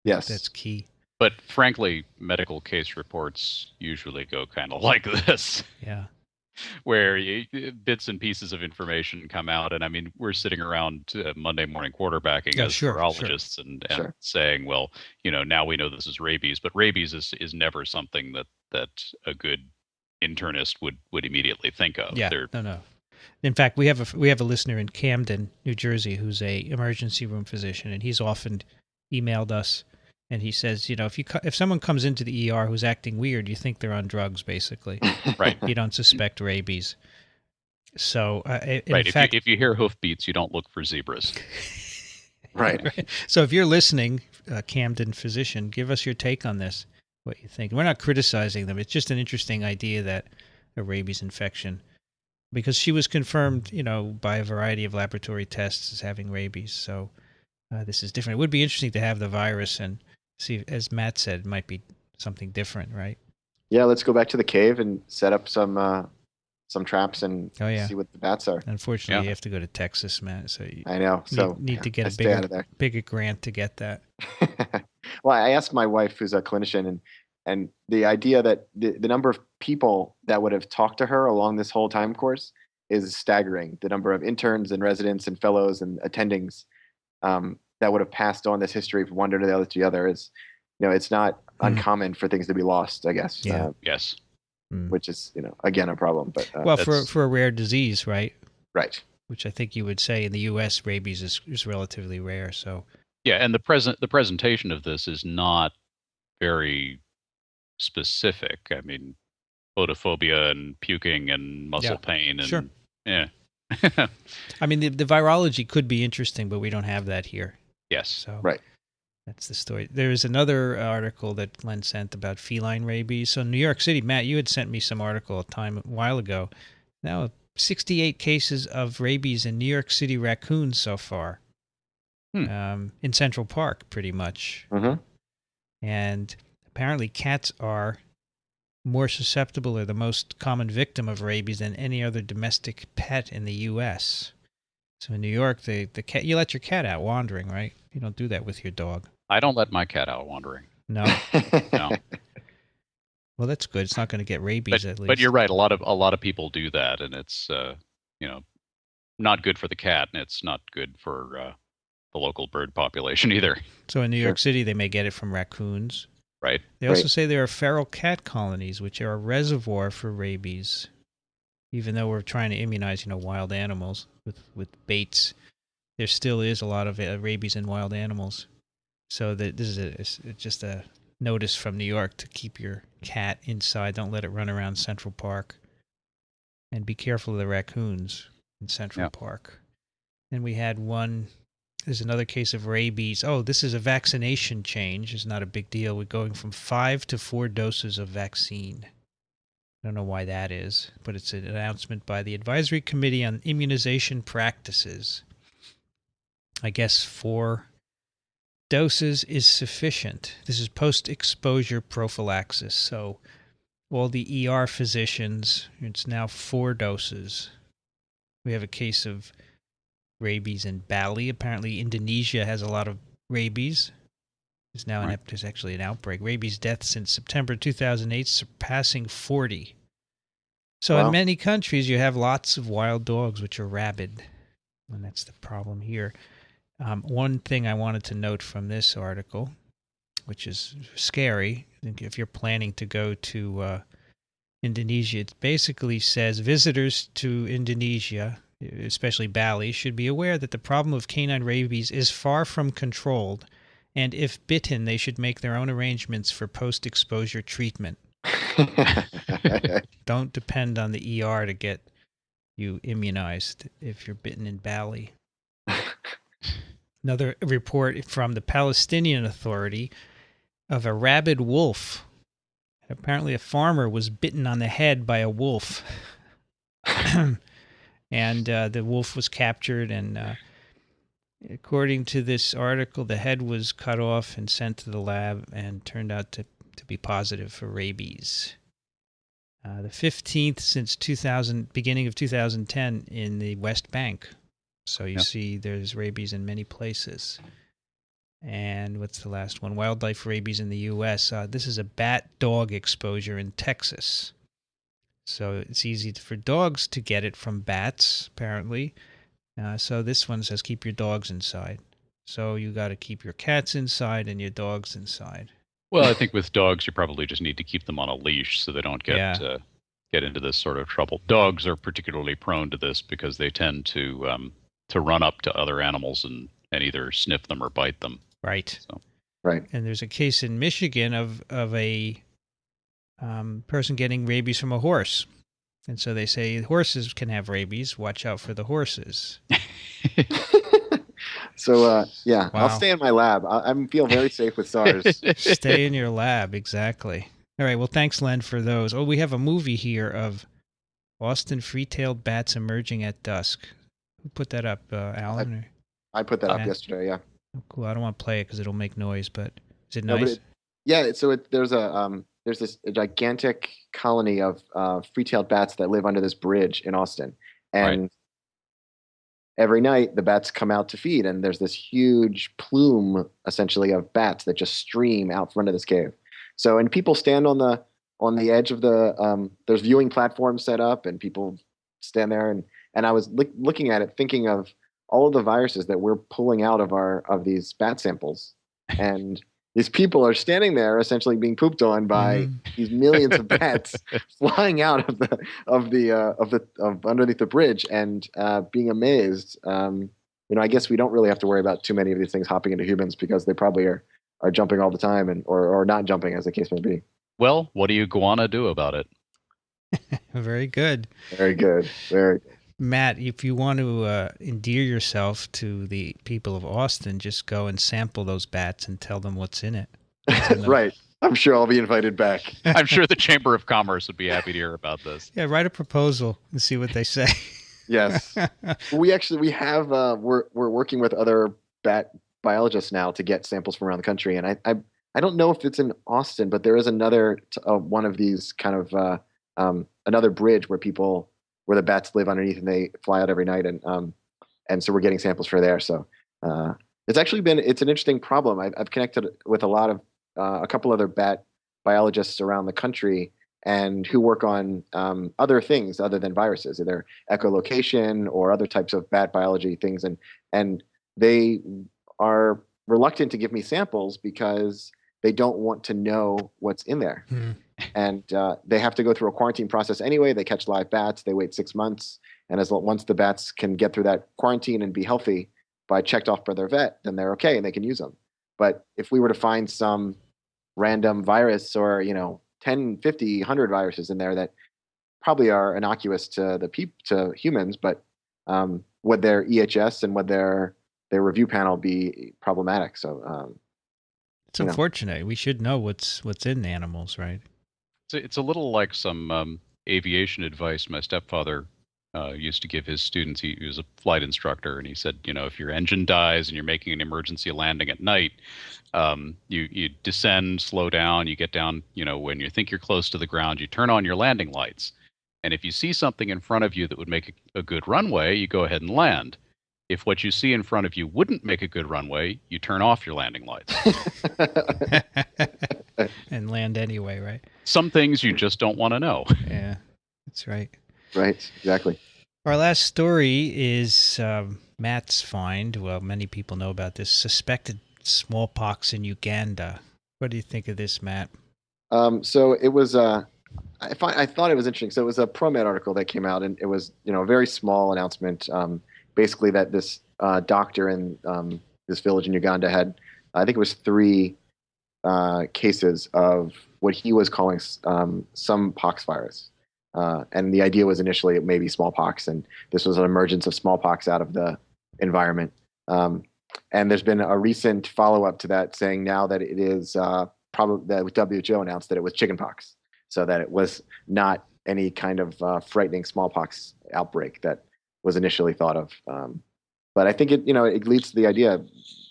Yes. That's key. But frankly, medical case reports usually go kind of like this. Yeah. Where bits and pieces of information come out. And I mean, we're sitting around Monday morning quarterbacking as virologists and saying, well, now we know this is rabies, but rabies is never something that a good internist would immediately think of. Yeah, no. In fact, we have a listener in Camden, New Jersey, who's a emergency room physician, and he's often emailed us. And he says, if someone comes into the ER who's acting weird, you think they're on drugs, basically. Right. You don't suspect rabies. So, in fact, if you hear hoofbeats, you don't look for zebras. Right. So if you're listening, Camden physician, give us your take on this. what you think. We're not criticizing them. It's just an interesting idea that a rabies infection, because she was confirmed, by a variety of laboratory tests as having rabies. So this is different. It would be interesting to have the virus and see, as Matt said, it might be something different, right? Yeah, let's go back to the cave and set up some traps and see what the bats are. Unfortunately, you have to go to Texas, Matt. So I know. So need to get a bigger grant to get that. Well, I asked my wife, who's a clinician, and the idea that the number of people that would have talked to her along this whole time course is staggering. The number of interns and residents and fellows and attendings that would have passed on this history from one to the other to the other is, it's not uncommon for things to be lost, I guess. Yeah. Yes. Which is, again, a problem. But well, for a rare disease, right? Right. Which I think you would say in the U.S. rabies is relatively rare. So yeah, and the presentation of this is not very specific. I mean, photophobia and puking and muscle pain and sure. Yeah. I mean, the virology could be interesting, but we don't have that here. Yes. So right. That's the story. There is another article that Len sent about feline rabies. So New York City, Matt, you had sent me some article a while ago. Now 68 cases of rabies in New York City raccoons so far. In Central Park, pretty much. Mm-hmm. And apparently cats are more susceptible or the most common victim of rabies than any other domestic pet in the U.S. So in New York, the cat, you let your cat out wandering, right? You don't do that with your dog. I don't let my cat out wandering. No. No. Well, that's good. It's not going to get rabies at least. But you're right. A lot of people do that, and it's not good for the cat, and it's not good for the local bird population either. So in New York City, they may get it from raccoons. Right. They also say there are feral cat colonies, which are a reservoir for rabies. Even though we're trying to immunize, wild animals with baits, there still is a lot of rabies in wild animals. So this is just a notice from New York to keep your cat inside. Don't let it run around Central Park. And be careful of the raccoons in Central Park. Then we had there's another case of rabies. Oh, this is a vaccination change. It's not a big deal. We're going from 5 to 4 doses of vaccine. I don't know why that is, but it's an announcement by the Advisory Committee on Immunization Practices. I guess 4 doses is sufficient. This is post-exposure prophylaxis. So all the ER physicians, it's now 4 doses. We have a case of rabies in Bali. Apparently Indonesia has a lot of rabies. There's now there's actually an outbreak. Rabies deaths since September 2008 surpassing 40. So in many countries you have lots of wild dogs which are rabid. And that's the problem here. One thing I wanted to note from this article, which is scary, if you're planning to go to Indonesia, it basically says visitors to Indonesia, especially Bali, should be aware that the problem of canine rabies is far from controlled, and if bitten, they should make their own arrangements for post-exposure treatment. Don't depend on the ER to get you immunized if you're bitten in Bali. Another report from the Palestinian Authority of a rabid wolf. Apparently a farmer was bitten on the head by a wolf. And the wolf was captured, and according to this article, the head was cut off and sent to the lab and turned out to be positive for rabies. The 15th since beginning of 2010 in the West Bank. So you see there's rabies in many places. And what's the last one? Wildlife rabies in the U.S. This is a bat-dog exposure in Texas. So it's easy for dogs to get it from bats, apparently. So this one says keep your dogs inside. So you got to keep your cats inside and your dogs inside. Well, I think with dogs, you probably just need to keep them on a leash so they don't get into this sort of trouble. Dogs are particularly prone to this because they tend to run up to other animals and either sniff them or bite them. Right. So. Right. And there's a case in Michigan of a person getting rabies from a horse. And so they say horses can have rabies. Watch out for the horses. Yeah, Wow. I'll stay in my lab. I feel very safe with SARS. Stay in your lab, exactly. All right, well, thanks, Len, for those. Oh, we have a movie here of Austin free-tailed bats emerging at dusk. Who put that up, Alan? I put that up yesterday. Yeah. Oh, cool. I don't want to play it because it'll make noise, but is it No, nice? there's this gigantic colony of free-tailed bats that live under this bridge in Austin, and every night the bats come out to feed, and there's this huge plume essentially of bats that just stream out front of this cave. So, and people stand on the edge of the there's viewing platforms set up, and people stand there, and I was looking at it, thinking of all of the viruses that we're pulling out of these bat samples, and these people are standing there essentially being pooped on by these millions of bats flying out of underneath the bridge, and being amazed. I guess we don't really have to worry about too many of these things hopping into humans because they probably are jumping all the time, or not jumping, as the case may be. Well, what do you iguana do about it? Very good. Very good. Very good. Matt, if you want to endear yourself to the people of Austin, just go and sample those bats and tell them what's in it. Right. I'm sure I'll be invited back. I'm sure the Chamber of Commerce would be happy to hear about this. Yeah, write a proposal and see what they say. Yes. We have we're working with other bat biologists now to get samples from around the country, and I don't know if it's in Austin, but there is another one of these kind of another bridge where the bats live underneath, and they fly out every night, and so we're getting samples for there. So it's an interesting problem. I've connected with a couple other bat biologists around the country, and who work on other things other than viruses, either echolocation or other types of bat biology things, and they are reluctant to give me samples because they don't want to know what's in there. And they have to go through a quarantine process anyway. They catch live bats. They wait 6 months. And once the bats can get through that quarantine and be healthy checked off by their vet, then they're okay and they can use them. But if we were to find some random virus or, 10, 50, 100 viruses in there that probably are innocuous to humans, but would their EHS and would their review panel be problematic? So it's unfortunate. We should know what's in animals, right? It's a little like some aviation advice my stepfather used to give his students. He was a flight instructor, and he said, if your engine dies and you're making an emergency landing at night, you descend, slow down, you get down, when you think you're close to the ground, you turn on your landing lights. And if you see something in front of you that would make a good runway, you go ahead and land. If what you see in front of you wouldn't make a good runway, you turn off your landing lights. And land anyway, right? Some things you just don't want to know. Yeah, that's right. Right, exactly. Our last story is Matt's find. Well, many people know about this suspected smallpox in Uganda. What do you think of this, Matt? So it was I thought it was interesting. So it was a ProMed article that came out, and it was a very small announcement. Basically, that this doctor in this village in Uganda had, I think it was 3 cases of what he was calling some pox virus. And the idea was initially it may be smallpox, and this was an emergence of smallpox out of the environment. And there's been a recent follow-up to that saying now that it is probably the WHO announced that it was chickenpox, so that it was not any kind of frightening smallpox outbreak that was initially thought of. But I think it leads to the idea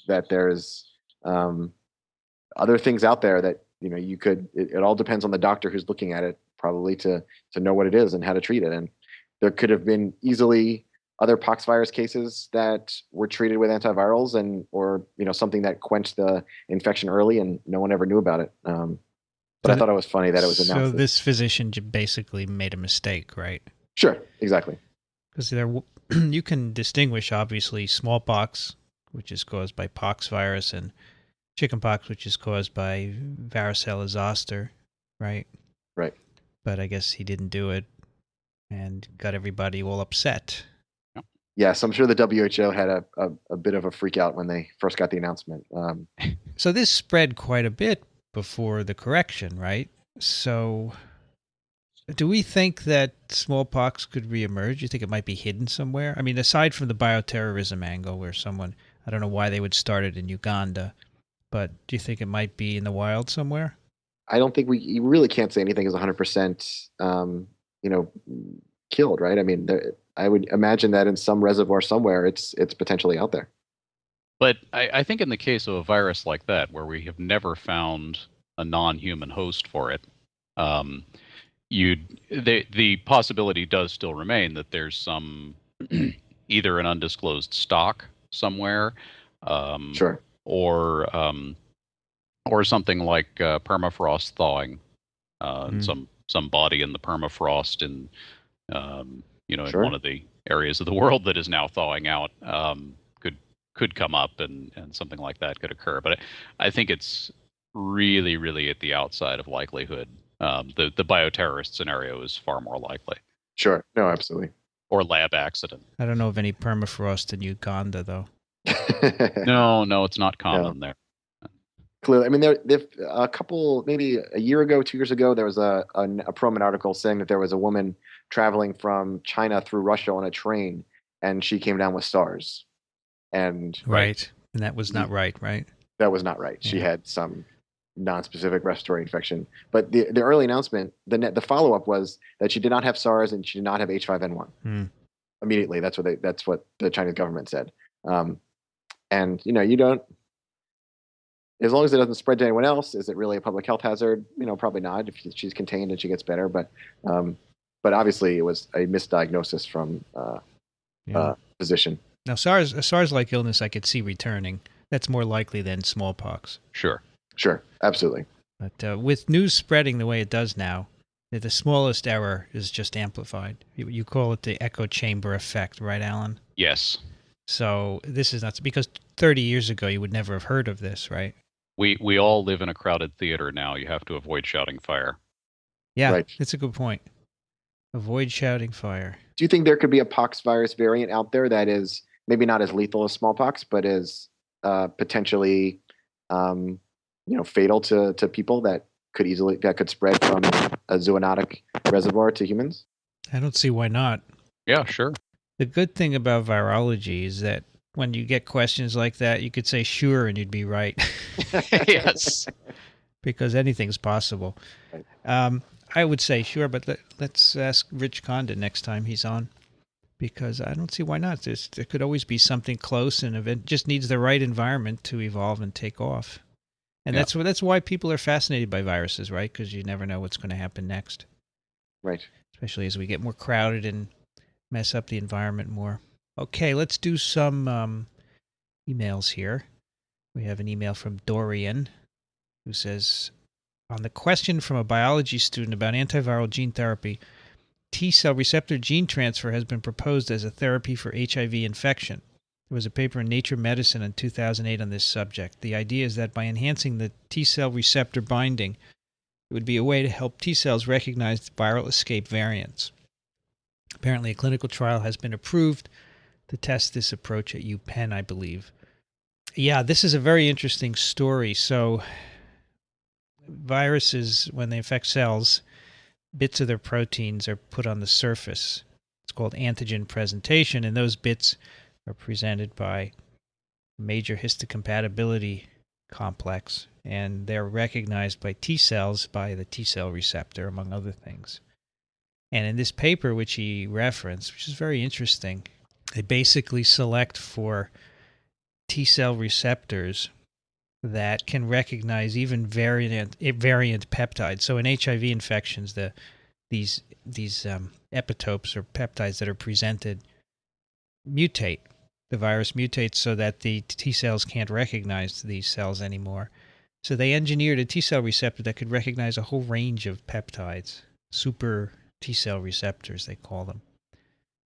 that there's other things out there that you could. It all depends on the doctor who's looking at it, probably to know what it is and how to treat it. And there could have been easily other poxvirus cases that were treated with antivirals or something that quenched the infection early and no one ever knew about it. But I thought it was funny that it was announced. So this physician basically made a mistake, right? Sure, exactly. Because you can distinguish, obviously, smallpox, which is caused by poxvirus, and chickenpox, which is caused by varicella zoster, right? Right. But I guess he didn't do it and got everybody all upset. Yes, I'm sure the WHO had a bit of a freak out when they first got the announcement. So this spread quite a bit before the correction, right? So do we think that smallpox could reemerge? You think it might be hidden somewhere? I mean, aside from the bioterrorism angle where someone I don't know why they would start it in Uganda, but do you think it might be in the wild somewhere? I don't think you really can't say anything is 100%, you know, killed, right? I mean, I would imagine that in some reservoir somewhere, it's potentially out there. But I think in the case of a virus like that, where we have never found a non-human host for it, the possibility does still remain that there's some either an undisclosed stock somewhere, Sure. or something like permafrost thawing, some body in the permafrost in in Sure. one of the areas of the world that is now thawing out, could come up, and something like that could occur. But I think it's really, really at the outside of likelihood. The bioterrorist scenario is far more likely. Sure. No, absolutely. Or lab accident. I don't know of any permafrost in Uganda, though. No, it's not common there. Clearly, I mean, there a couple, maybe a year ago, 2 years ago, there was a Frieman article saying that there was a woman traveling from China through Russia on a train, and she came down with SARS. And right, and that was not right. That was not right. Yeah. She had some non-specific respiratory infection. But the early announcement, the follow-up was that she did not have SARS and she did not have H5N1. Immediately, that's what the Chinese government said. And you don't. As long as it doesn't spread to anyone else, is it really a public health hazard? Probably not. If she's contained and she gets better, but obviously it was a misdiagnosis from physician. Now, SARS-like illness I could see returning. That's more likely than smallpox. Sure, absolutely. But with news spreading the way it does now, the smallest error is just amplified. You call it the echo chamber effect, right, Alan? Yes. So this is not because 30 years ago you would never have heard of this, right? We all live in a crowded theater now. You have to avoid shouting fire. Yeah, right. That's a good point. Avoid shouting fire. Do you think there could be a pox virus variant out there that is maybe not as lethal as smallpox, but is potentially, fatal to people that could spread from a zoonotic reservoir to humans? I don't see why not. Yeah, sure. The good thing about virology is that when you get questions like that, you could say sure and you'd be right. Yes. Because anything's possible. Right. I would say sure, but let's ask Rich Condon next time he's on, because I don't see why not. There could always be something close, and it just needs the right environment to evolve and take off. And that's why people are fascinated by viruses, right? Because you never know what's going to happen next. Right. Especially as we get more crowded and mess up the environment more. Okay, let's do some emails here. We have an email from Dorian, who says, on the question from a biology student about antiviral gene therapy, T-cell receptor gene transfer has been proposed as a therapy for HIV infection. There was a paper in Nature Medicine in 2008 on this subject. The idea is that by enhancing the T-cell receptor binding, it would be a way to help T-cells recognize viral escape variants. Apparently, a clinical trial has been approved to test this approach at UPenn, I believe. Yeah, this is a very interesting story. So, viruses, when they infect cells, bits of their proteins are put on the surface. It's called antigen presentation, and those bits are presented by major histocompatibility complex, and they're recognized by T cells by the T cell receptor, among other things. And in this paper, which he referenced, which is very interesting, they basically select for T cell receptors that can recognize even variant peptides. So in HIV infections, these epitopes or peptides that are presented mutate. The virus mutates so that the T cells can't recognize these cells anymore. So they engineered a T cell receptor that could recognize a whole range of peptides, super T cell receptors, they call them.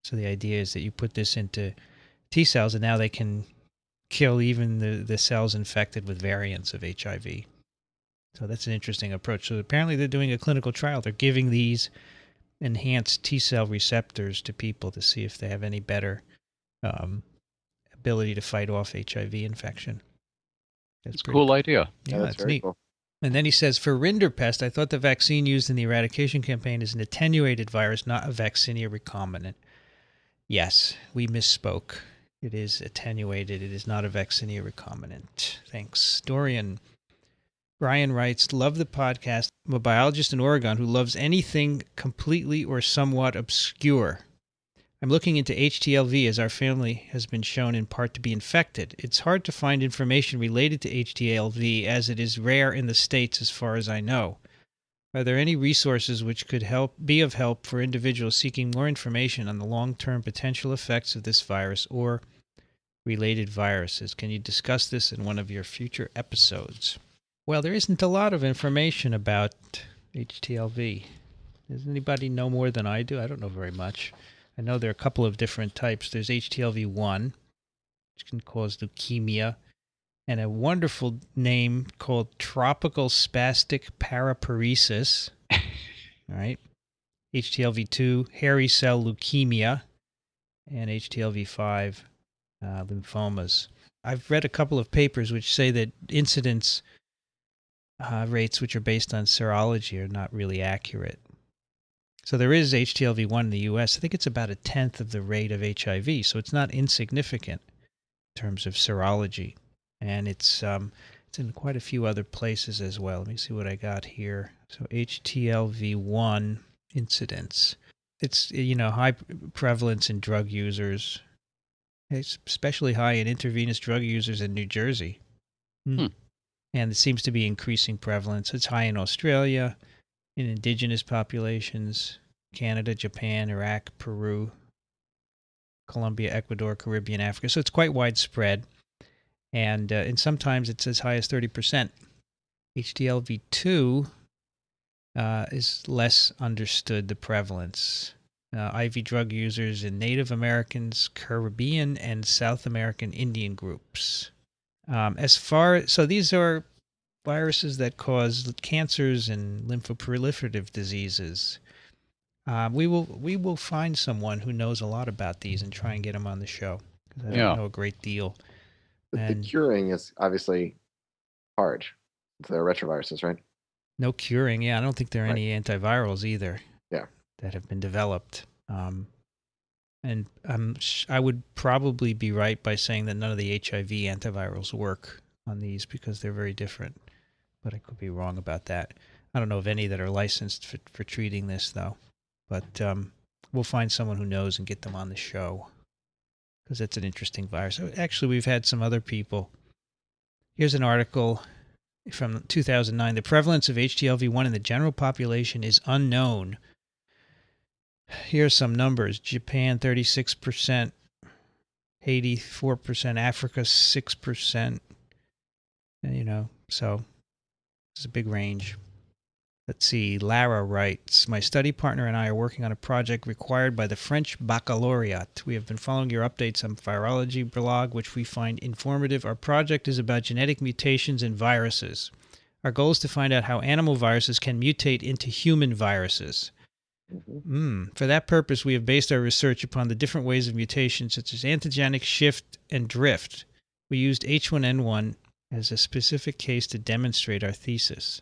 So the idea is that you put this into T cells, and now they can kill even the cells infected with variants of HIV. So that's an interesting approach. So apparently they're doing a clinical trial. They're giving these enhanced T cell receptors to people to see if they have any better ability to fight off HIV infection. That's a cool idea. Yeah, that's very neat. cool. And then he says, for rinderpest, I thought the vaccine used in the eradication campaign is an attenuated virus, not a vaccinia recombinant. Yes, we misspoke. It is attenuated. It is not a vaccinia recombinant. Thanks. Dorian. Brian writes, love the podcast. I'm a biologist in Oregon who loves anything completely or somewhat obscure. I'm looking into HTLV as our family has been shown in part to be infected. It's hard to find information related to HTLV as it is rare in the States as far as I know. Are there any resources which could be of help for individuals seeking more information on the long-term potential effects of this virus or related viruses? Can you discuss this in one of your future episodes? Well, there isn't a lot of information about HTLV. Does anybody know more than I do? I don't know very much. I know there are a couple of different types. There's HTLV-1, which can cause leukemia, and a wonderful name called tropical spastic paraparesis. All right. HTLV-2, hairy cell leukemia, and HTLV-5, lymphomas. I've read a couple of papers which say that incidence rates which are based on serology are not really accurate. So there is HTLV-1 in the U.S. I think it's about 1/10 of the rate of HIV, so it's not insignificant in terms of serology. And it's in quite a few other places as well. Let me see what I got here. So HTLV-1 incidence. It's, high prevalence in drug users. It's especially high in intravenous drug users in New Jersey. And it seems to be increasing prevalence. It's high in Australia, in indigenous populations, Canada, Japan, Iraq, Peru, Colombia, Ecuador, Caribbean, Africa. So it's quite widespread. And sometimes it's as high as 30%. HTLV-2 is less understood, the prevalence. IV drug users in Native Americans, Caribbean, and South American Indian groups. So these are viruses that cause cancers and lymphoproliferative diseases. We will find someone who knows a lot about these and try and get them on the show. I don't know a great deal. But the curing is obviously hard. They're retroviruses, right? No curing. Yeah, I don't think there are any antivirals either. Yeah, that have been developed. And I would probably be right by saying that none of the HIV antivirals work on these because they're very different. But I could be wrong about that. I don't know of any that are licensed for treating this, though. But we'll find someone who knows and get them on the show because it's an interesting virus. Actually, we've had some other people. Here's an article from 2009. The prevalence of HTLV-1 in the general population is unknown. Here are some numbers. Japan, 36%. Haiti, 4%. Africa, 6%. So it's a big range. Let's see. Lara writes, my study partner and I are working on a project required by the French Baccalaureate. We have been following your updates on virology blog, which we find informative. Our project is about genetic mutations in viruses. Our goal is to find out how animal viruses can mutate into human viruses. For that purpose, we have based our research upon the different ways of mutation, such as antigenic, shift, and drift. We used H1N1 as a specific case to demonstrate our thesis.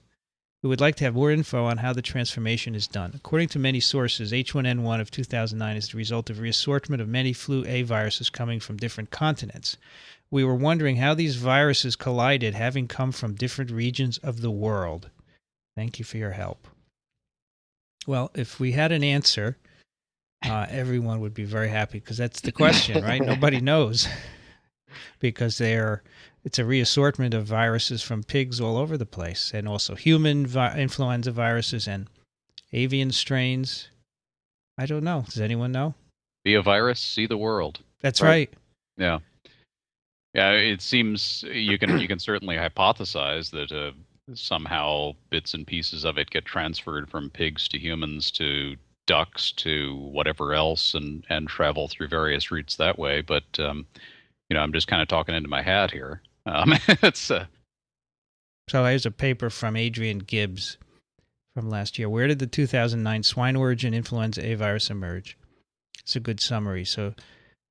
We would like to have more info on how the transformation is done. According to many sources, H1N1 of 2009 is the result of reassortment of many flu A viruses coming from different continents. We were wondering how these viruses collided, having come from different regions of the world. Thank you for your help. Well, if we had an answer, everyone would be very happy because that's the question, right? Nobody knows because it's a reassortment of viruses from pigs all over the place, and also human influenza viruses and avian strains. I don't know. Does anyone know? Be a virus, see the world. That's right. Yeah. Yeah, it seems you can certainly hypothesize that somehow bits and pieces of it get transferred from pigs to humans to ducks to whatever else and travel through various routes that way. But, I'm just kind of talking into my hat here. So here's a paper from Adrian Gibbs from last year. Where did the 2009 swine origin influenza A virus emerge? It's a good summary. So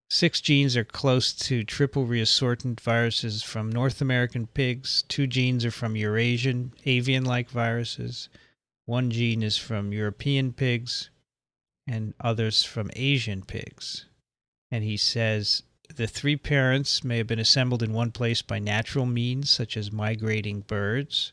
6 genes are close to triple reassortant viruses from North American pigs. 2 genes are from Eurasian avian-like viruses. 1 gene is from European pigs and others from Asian pigs. And he says the three parents may have been assembled in one place by natural means, such as migrating birds,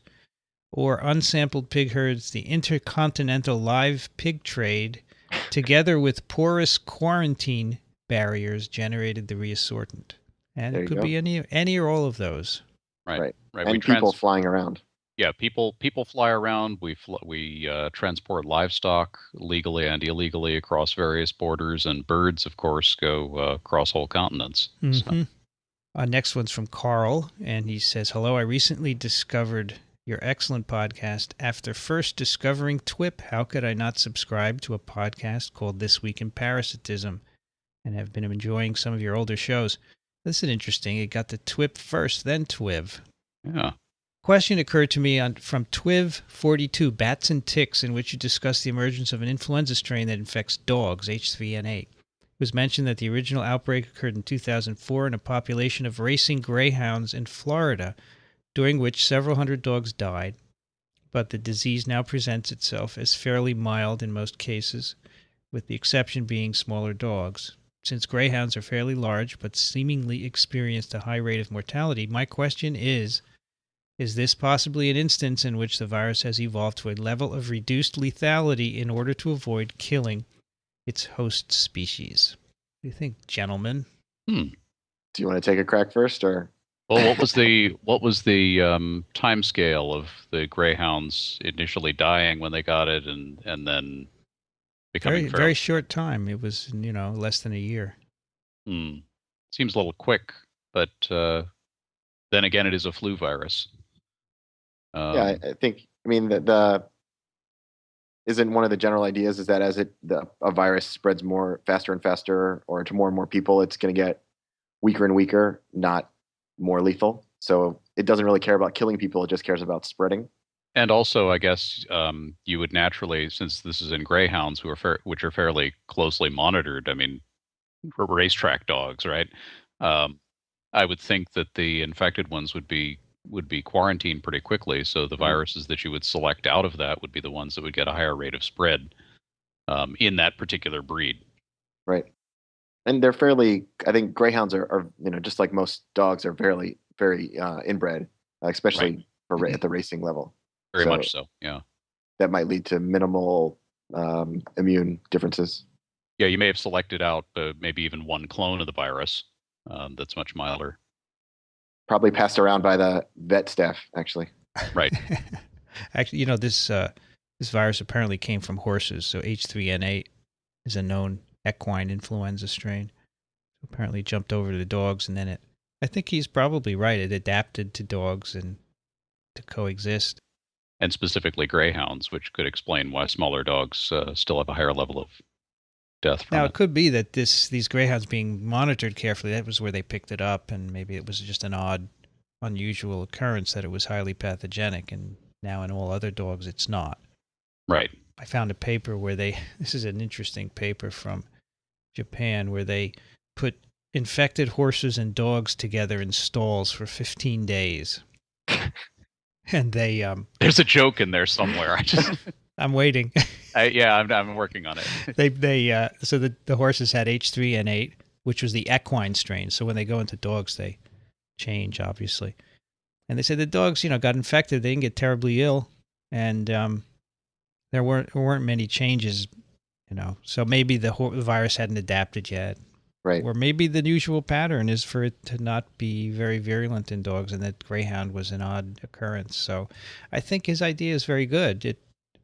or unsampled pig herds. The intercontinental live pig trade, together with porous quarantine barriers, generated the reassortment. And There it you could go. be any or all of those. Right. And people flying around. Yeah, people fly around. We transport livestock legally and illegally across various borders, and birds, of course, go across whole continents. Mm-hmm. Next one's from Carl, and he says, "Hello, I recently discovered your excellent podcast. After first discovering TWiV, how could I not subscribe to a podcast called This Week in Parasitism, and have been enjoying some of your older shows?" This is interesting. It got the TWiV first, then TWiV. Yeah. Question occurred to me from TWiV 42, Bats and Ticks, in which you discuss the emergence of an influenza strain that infects dogs, H3N8. It was mentioned that the original outbreak occurred in 2004 in a population of racing greyhounds in Florida, during which several hundred dogs died, but the disease now presents itself as fairly mild in most cases, with the exception being smaller dogs. Since greyhounds are fairly large but seemingly experienced a high rate of mortality, my question is this possibly an instance in which the virus has evolved to a level of reduced lethality in order to avoid killing its host species? What do you think, gentlemen? Do you want to take a crack first, or? Well, what was the time scale of the greyhounds initially dying when they got it, and then becoming feral? Very short time. It was less than a year. Seems a little quick, but then again, it is a flu virus. Yeah, I think. I mean, the isn't one of the general ideas is that as a virus spreads faster and faster, or to more and more people, it's going to get weaker and weaker, not more lethal. So it doesn't really care about killing people; it just cares about spreading. And also, I guess you would naturally, since this is in greyhounds, which are fairly closely monitored. I mean, racetrack dogs, right? I would think that the infected ones would be quarantined pretty quickly. So the viruses that you would select out of that would be the ones that would get a higher rate of spread in that particular breed. Right. And they're fairly. I think greyhounds are just like most dogs are very inbred, especially at the racing level. Very much so. Yeah. That might lead to minimal immune differences. Yeah, you may have selected out maybe even one clone of the virus that's much milder. Probably passed around by the vet staff, actually. Right. Actually, this virus apparently came from horses, so H3N8 is a known equine influenza strain. Apparently jumped over to the dogs, and then I think he's probably right. It adapted to dogs and to coexist. And specifically greyhounds, which could explain why smaller dogs still have a higher level of death from Now, it could be that these greyhounds being monitored carefully, that was where they picked it up, and maybe it was just an odd, unusual occurrence that it was highly pathogenic, and now in all other dogs it's not. Right. I found a paper where this is an interesting paper from Japan, where they put infected horses and dogs together in stalls for 15 days. And they... There's a joke in there somewhere. I'm waiting. I'm working on it. So the horses had H3N8, which was the equine strain. So when they go into dogs, they change, obviously. And they said the dogs, got infected. They didn't get terribly ill, and there weren't many changes, So maybe the virus hadn't adapted yet. Right. Or maybe the usual pattern is for it to not be very virulent in dogs, and that greyhound was an odd occurrence. So I think his idea is very good.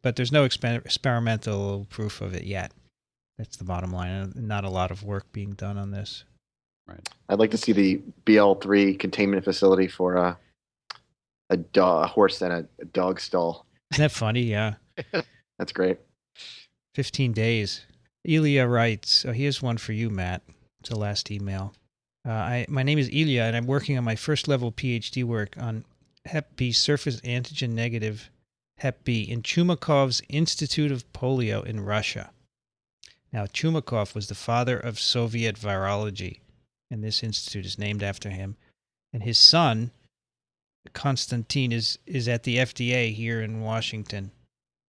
But there's no experimental proof of it yet. That's the bottom line. Not a lot of work being done on this. Right. I'd like to see the BL3 containment facility for a horse and a dog stall. Isn't that funny? Yeah. That's great. 15 days. Ilya writes, here's one for you, Matt. It's the last email. My name is Ilya, and I'm working on my first level PhD work on Hep B surface antigen negative Hep B in Chumakov's Institute of Polio in Russia. Now, Chumakov was the father of Soviet virology, and this institute is named after him. And his son, Konstantin, is at the FDA here in Washington,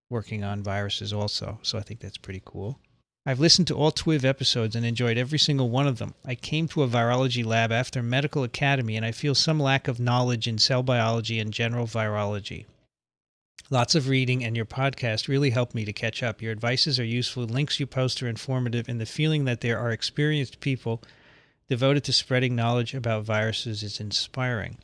working on viruses also. So I think that's pretty cool. I've listened to all TWiV episodes and enjoyed every single one of them. I came to a virology lab after medical academy, and I feel some lack of knowledge in cell biology and general virology. Lots of reading, and your podcast really helped me to catch up. Your advices are useful, links you post are informative, and the feeling that there are experienced people devoted to spreading knowledge about viruses is inspiring.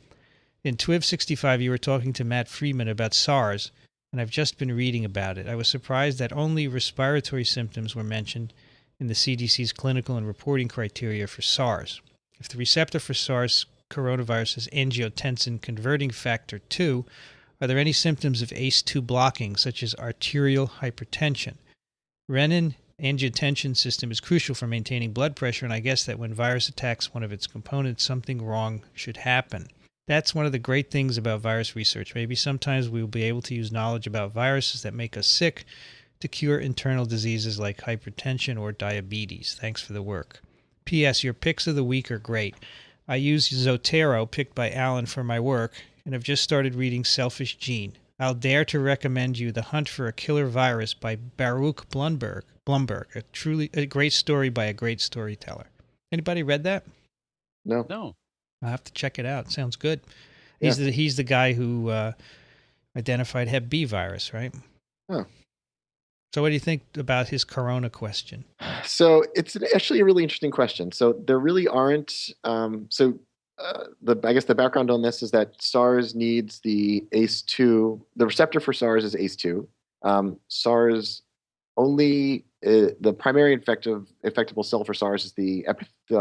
In TWiV 65, you were talking to Matt Frieman about SARS, and I've just been reading about it. I was surprised that only respiratory symptoms were mentioned in the CDC's clinical and reporting criteria for SARS. If the receptor for SARS coronavirus is angiotensin converting factor 2, are there any symptoms of ACE2 blocking, such as arterial hypertension? Renin angiotensin system is crucial for maintaining blood pressure, and I guess that when virus attacks one of its components, something wrong should happen. That's one of the great things about virus research. Maybe sometimes we will be able to use knowledge about viruses that make us sick to cure internal diseases like hypertension or diabetes. Thanks for the work. P.S. Your picks of the week are great. I use Zotero, picked by Alan, for my work, and have just started reading Selfish Gene. I'll dare to recommend you The Hunt for a Killer Virus by Baruch Blumberg, a great story by a great storyteller. Anybody read that? No. I'll have to check it out. Sounds good. Yeah. He's the guy who identified Hep B virus, right? Oh. So what do you think about his corona question? So it's actually a really interesting question. So there really aren't. I guess the background on this is that SARS needs the ACE2. The receptor for SARS is ACE2. SARS only the primary infectable cell for SARS is the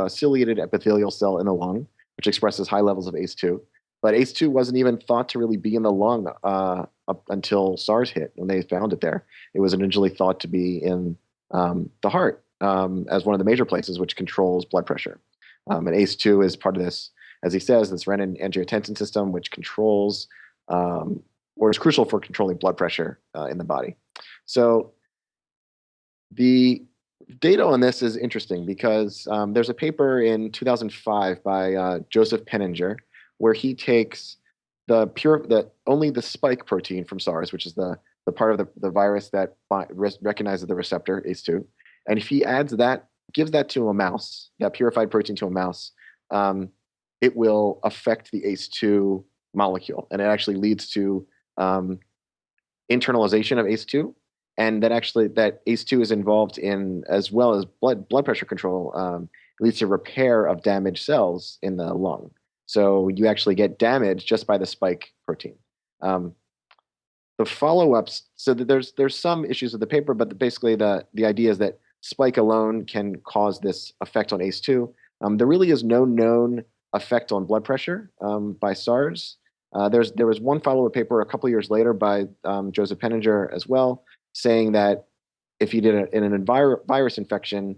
ciliated epithelial cell in the lung, which expresses high levels of ACE2. But ACE2 wasn't even thought to really be in the lung up until SARS hit, when they found it there. It was originally thought to be in the heart as one of the major places which controls blood pressure. And ACE2 is part of this, as he says, this renin angiotensin system, which controls or is crucial for controlling blood pressure in the body. So the data on this is interesting because there's a paper in 2005 by Joseph Penninger where he takes only the spike protein from SARS, which is the part of the virus that recognizes the receptor ACE2, and if he gives that to a mouse, that purified protein to a mouse, it will affect the ACE2 molecule, and it actually leads to internalization of ACE2. And that ACE2 is involved in, as well as blood pressure control, it leads to repair of damaged cells in the lung. So you actually get damage just by the spike protein. The follow-ups, so that there's some issues with the paper, but basically the idea is that spike alone can cause this effect on ACE2. There really is no known effect on blood pressure by SARS. There was one follow-up paper a couple years later by Joseph Penninger as well, saying that if you did it in an virus infection,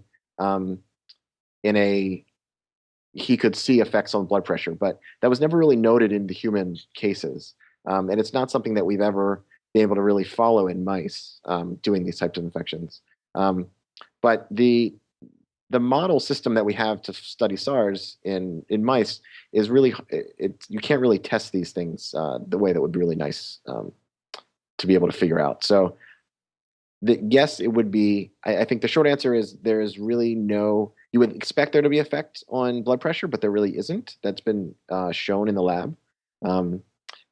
he could see effects on blood pressure, but that was never really noted in the human cases. And it's not something that we've ever been able to really follow in mice doing these types of infections. But the model system that we have to study SARS in mice is really, you can't really test these things the way that would be really nice to be able to figure out. So yes, it would be, I think the short answer is there is really no, you would expect there to be effect on blood pressure, but there really isn't. That's been shown in the lab.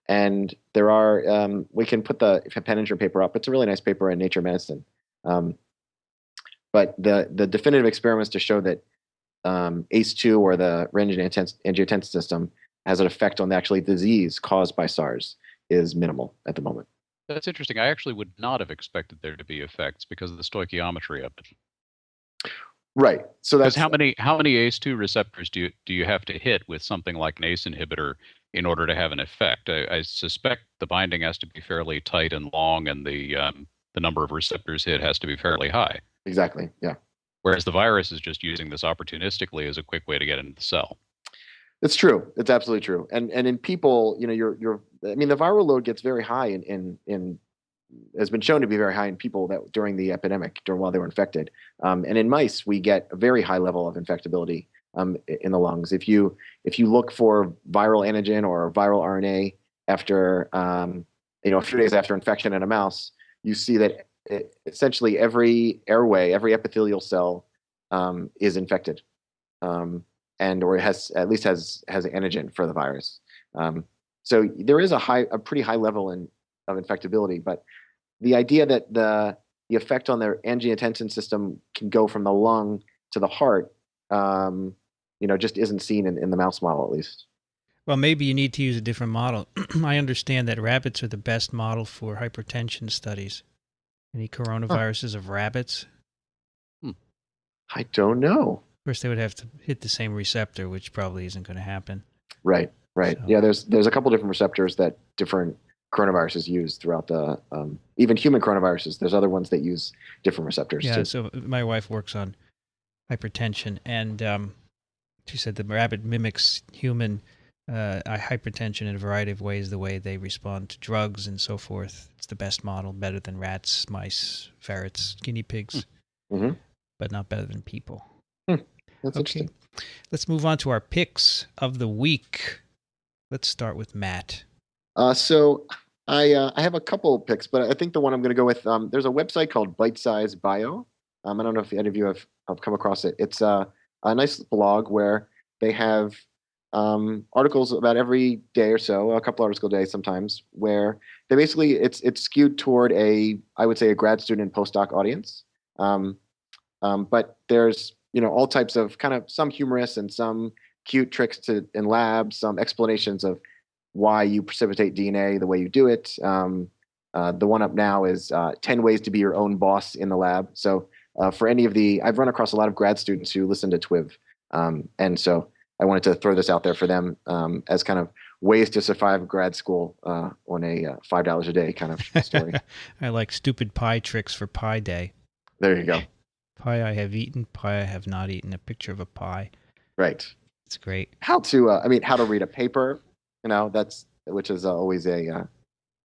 And there are, we can put the Penninger paper up. It's a really nice paper in Nature Medicine. But the definitive experiments to show that ACE2 or the renin-angiotensin system has an effect on the actually disease caused by SARS is minimal at the moment. That's interesting. I actually would not have expected there to be effects because of the stoichiometry of it. Right. So that's how many ACE2 receptors do you have to hit with something like an ACE inhibitor in order to have an effect? I suspect the binding has to be fairly tight and long, and the number of receptors hit has to be fairly high. Exactly. Yeah. Whereas the virus is just using this opportunistically as a quick way to get into the cell. It's true. It's absolutely true. And in people, the viral load gets very high in has been shown to be very high in people that during the epidemic, while they were infected. And in mice, we get a very high level of infectability in the lungs. If you look for viral antigen or viral RNA after a few days after infection in a mouse, you see that essentially every airway, every epithelial cell is infected, and or it has at least has an antigen for the virus. So there is a pretty high level of infectability, but the idea that the effect on their angiotensin system can go from the lung to the heart, just isn't seen in the mouse model, at least. Well, maybe you need to use a different model. I understand that rabbits are the best model for hypertension studies. Any coronaviruses of rabbits? I don't know. Of course, they would have to hit the same receptor, which probably isn't going to happen. Right. So. Yeah, there's a couple different receptors that different coronaviruses use throughout the even human coronaviruses. There's other ones that use different receptors too. So my wife works on hypertension, and she said the rabbit mimics human hypertension in a variety of ways, the way they respond to drugs and so forth. It's the best model, better than rats, mice, ferrets, guinea pigs, but not better than people. That's interesting. Let's move on to our picks of the week. Let's start with Matt. So I have a couple picks, but I think the one I'm going to go with, there's a website called Bite Size Bio. I don't know if any of you have come across it. It's a nice blog where they have articles about every day or so, a couple articles a day sometimes, where they basically it's skewed toward I would say a grad student and postdoc audience. But there's all types of kind of some humorous and some cute tricks in labs, some explanations of why you precipitate DNA the way you do it. The one up now is 10 ways to be your own boss in the lab. So for any of I've run across a lot of grad students who listen to TWiV. And so I wanted to throw this out there for them as kind of ways to survive grad school on a $5 a day kind of story. I like stupid pie tricks for Pie Day. There you go. Pie I have eaten, pie I have not eaten, a picture of a pie. Right. It's great. How to read a paper, which is always a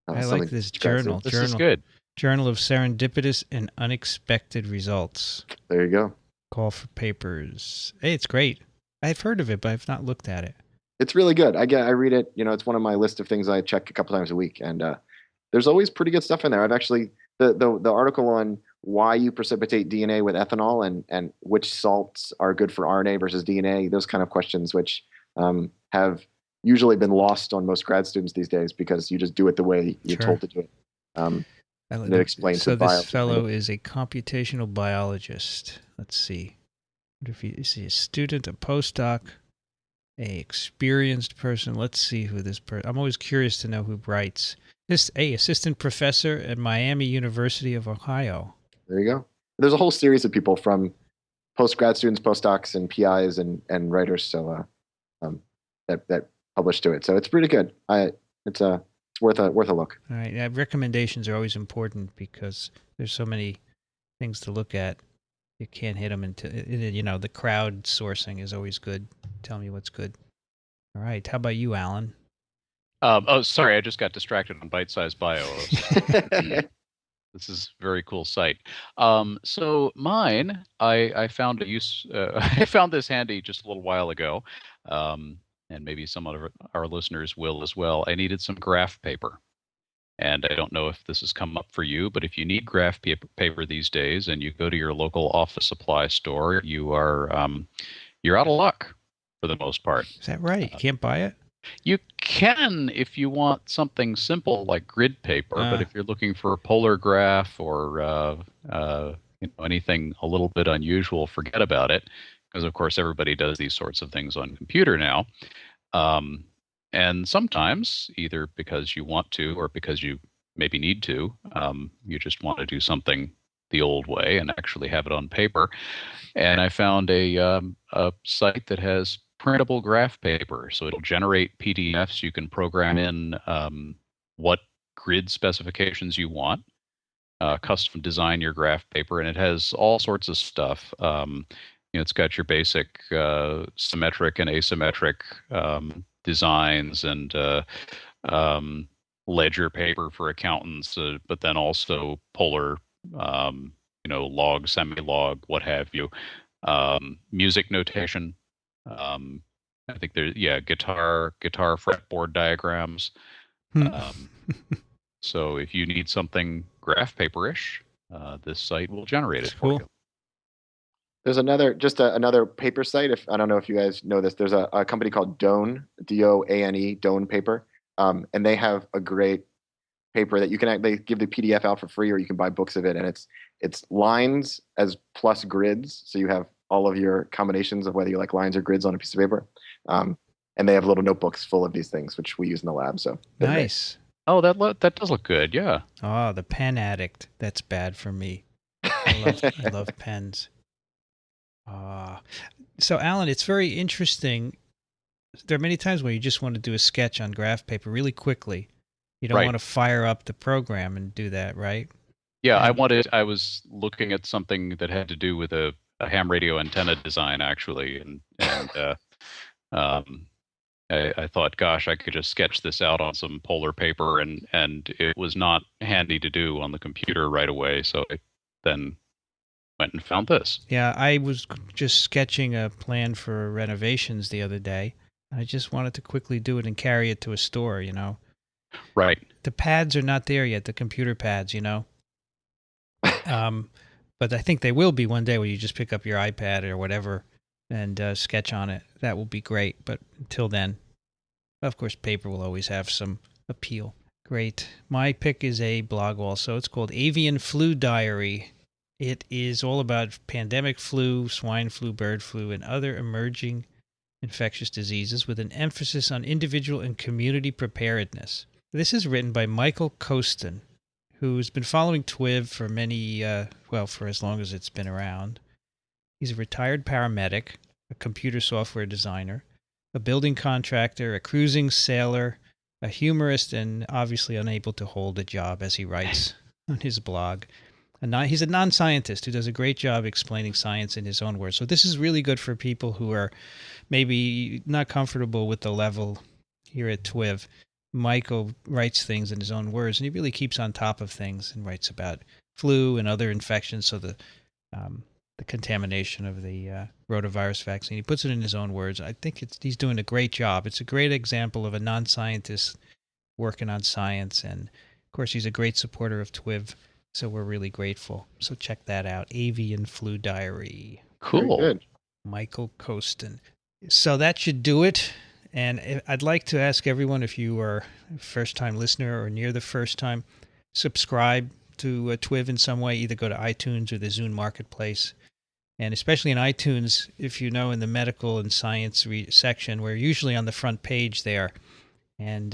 I like this journal. This is good. Journal of Serendipitous and Unexpected Results. There you go. Call for papers. Hey, it's great. I've heard of it, but I've not looked at it. It's really good. I read it. It's one of my list of things I check a couple times a week, and there's always pretty good stuff in there. I've actually the article on why you precipitate DNA with ethanol and which salts are good for RNA versus DNA, those kind of questions, which have usually been lost on most grad students these days because you just do it the way you're told to do it. It explains. So this fellow is a computational biologist. Let's see. Is he a student, a postdoc, a experienced person? Let's see who this person. I'm always curious to know who writes. Assistant professor at Miami University of Ohio. There you go. There's a whole series of people from postgrad students, postdocs, and PIs and writers. So that published to it. So it's pretty good. It's worth a look. All right. Recommendations are always important because there's so many things to look at. You can't hit them the crowd sourcing is always good. Tell me what's good. All right. How about you, Alan? Sorry. I just got distracted on Bite Size Bio. This is a very cool site. So mine, I found I found this handy just a little while ago, and maybe some of our listeners will as well. I needed some graph paper. And I don't know if this has come up for you, but if you need graph paper these days and you go to your local office supply store, you're out of luck for the most part. Is that right? You can't buy it? You can if you want something simple like grid paper, but if you're looking for a polar graph or anything a little bit unusual, forget about it. Because, of course, everybody does these sorts of things on computer now. And sometimes, either because you want to or because you maybe need to, you just want to do something the old way and actually have it on paper. And I found a site that has printable graph paper. So it'll generate PDFs. You can program in what grid specifications you want, custom design your graph paper, and it has all sorts of stuff. It's got your basic symmetric and asymmetric designs and ledger paper for accountants, but then also polar, log, semi-log, what have you. Music notation. I think there's guitar fretboard diagrams. So if you need something graph paperish, this site will generate it Cool. for you. There's another paper site. If I don't know if you guys know this, there's a company called Doane, Doane, Doane Paper, and they have a great paper that you can. They give the PDF out for free, or you can buy books of it, and it's lines as plus grids, so you have all of your combinations of whether you like lines or grids on a piece of paper. And they have little notebooks full of these things, which we use in the lab. So Nice. Oh, that does look good. Yeah. Oh, the pen addict. That's bad for me. I love pens. So, Alan, it's very interesting. There are many times where you just want to do a sketch on graph paper really quickly. You don't want to fire up the program and do that, right? Yeah, I was looking at something that had to do with a ham radio antenna design, actually, and I thought, gosh, I could just sketch this out on some polar paper, and it was not handy to do on the computer right away. So I then went and found this. Yeah, I was just sketching a plan for renovations the other day. I just wanted to quickly do it and carry it to a store, you know. Right. The pads are not there yet, the computer pads, you know. But I think they will be one day where you just pick up your iPad or whatever and sketch on it. That will be great. But until then, of course, paper will always have some appeal. Great. My pick is a blog also. It's called Avian Flu Diary. It is all about pandemic flu, swine flu, bird flu, and other emerging infectious diseases with an emphasis on individual and community preparedness. This is written by Michael Costin, who's been following TWiV for many, for as long as it's been around. He's a retired paramedic, a computer software designer, a building contractor, a cruising sailor, a humorist, and obviously unable to hold a job, as he writes on his blog. He's a non-scientist who does a great job explaining science in his own words. So this is really good for people who are maybe not comfortable with the level here at TWiV. Michael writes things in his own words, and he really keeps on top of things and writes about flu and other infections, so the contamination of the rotavirus vaccine. He puts it in his own words. I think he's doing a great job. It's a great example of a non-scientist working on science, and of course he's a great supporter of TWiV, so we're really grateful. So check that out, Avian Flu Diary. Cool. Very good. Michael Costin. So that should do it. And I'd like to ask everyone, if you are a first-time listener or near the first time, subscribe to TWiV in some way. Either go to iTunes or the Zune Marketplace. And especially in iTunes, if you know, in the medical and science section, we're usually on the front page there. And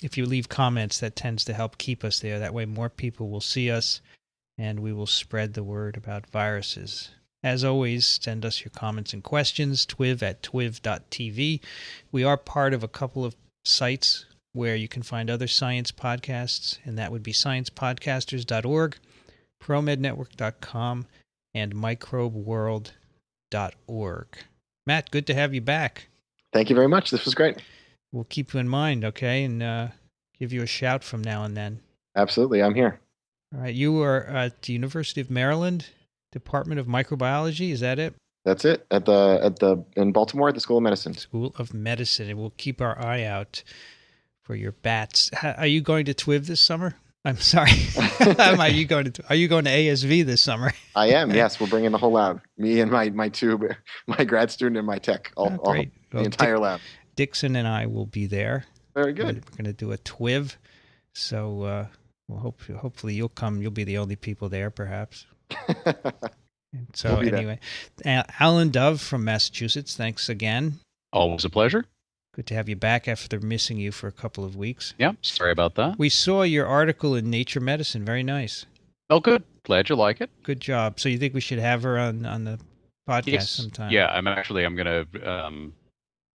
if you leave comments, that tends to help keep us there. That way more people will see us, and we will spread the word about viruses. As always, send us your comments and questions, twiv@twiv.tv. We are part of a couple of sites where you can find other science podcasts, and that would be sciencepodcasters.org, promednetwork.com, and microbeworld.org. Matt, good to have you back. Thank you very much. This was great. We'll keep you in mind, okay, and give you a shout from now and then. Absolutely. I'm here. All right. You are at the University of Maryland, Department of Microbiology. Is that it? That's it. In Baltimore at the School of Medicine. School of Medicine. And we'll keep our eye out for your bats. Are you going to TWiV this summer? I'm sorry. Are you going to ASV this summer? I am. Yes, we're bringing the whole lab. Me and my grad student and my tech. Great. The entire lab. Dixon and I will be there. Very good. We're going to do a TWiV. So hopefully you'll come. You'll be the only people there, perhaps. And so anyway, Alan Dove from Massachusetts, thanks again. Always a pleasure. Good to have you back after missing you for a couple of weeks. Yeah, sorry about that. We saw your article in Nature Medicine. Very nice. Oh, good. Glad you like it. Good job. So you think we should have her on the podcast sometime? Yeah, I'm going to,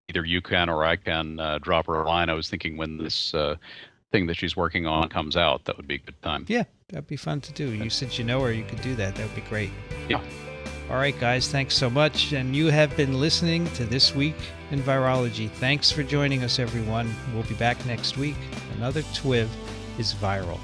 either you can or I can drop her a line. I was thinking when this thing that she's working on comes out, that would be a good time. Yeah, that'd be fun to do. Since you know her, you could do that. That would be great. Yeah. All right, guys, thanks so much. And you have been listening to This Week in Virology. Thanks for joining us, everyone. We'll be back next week. Another TWiV is viral.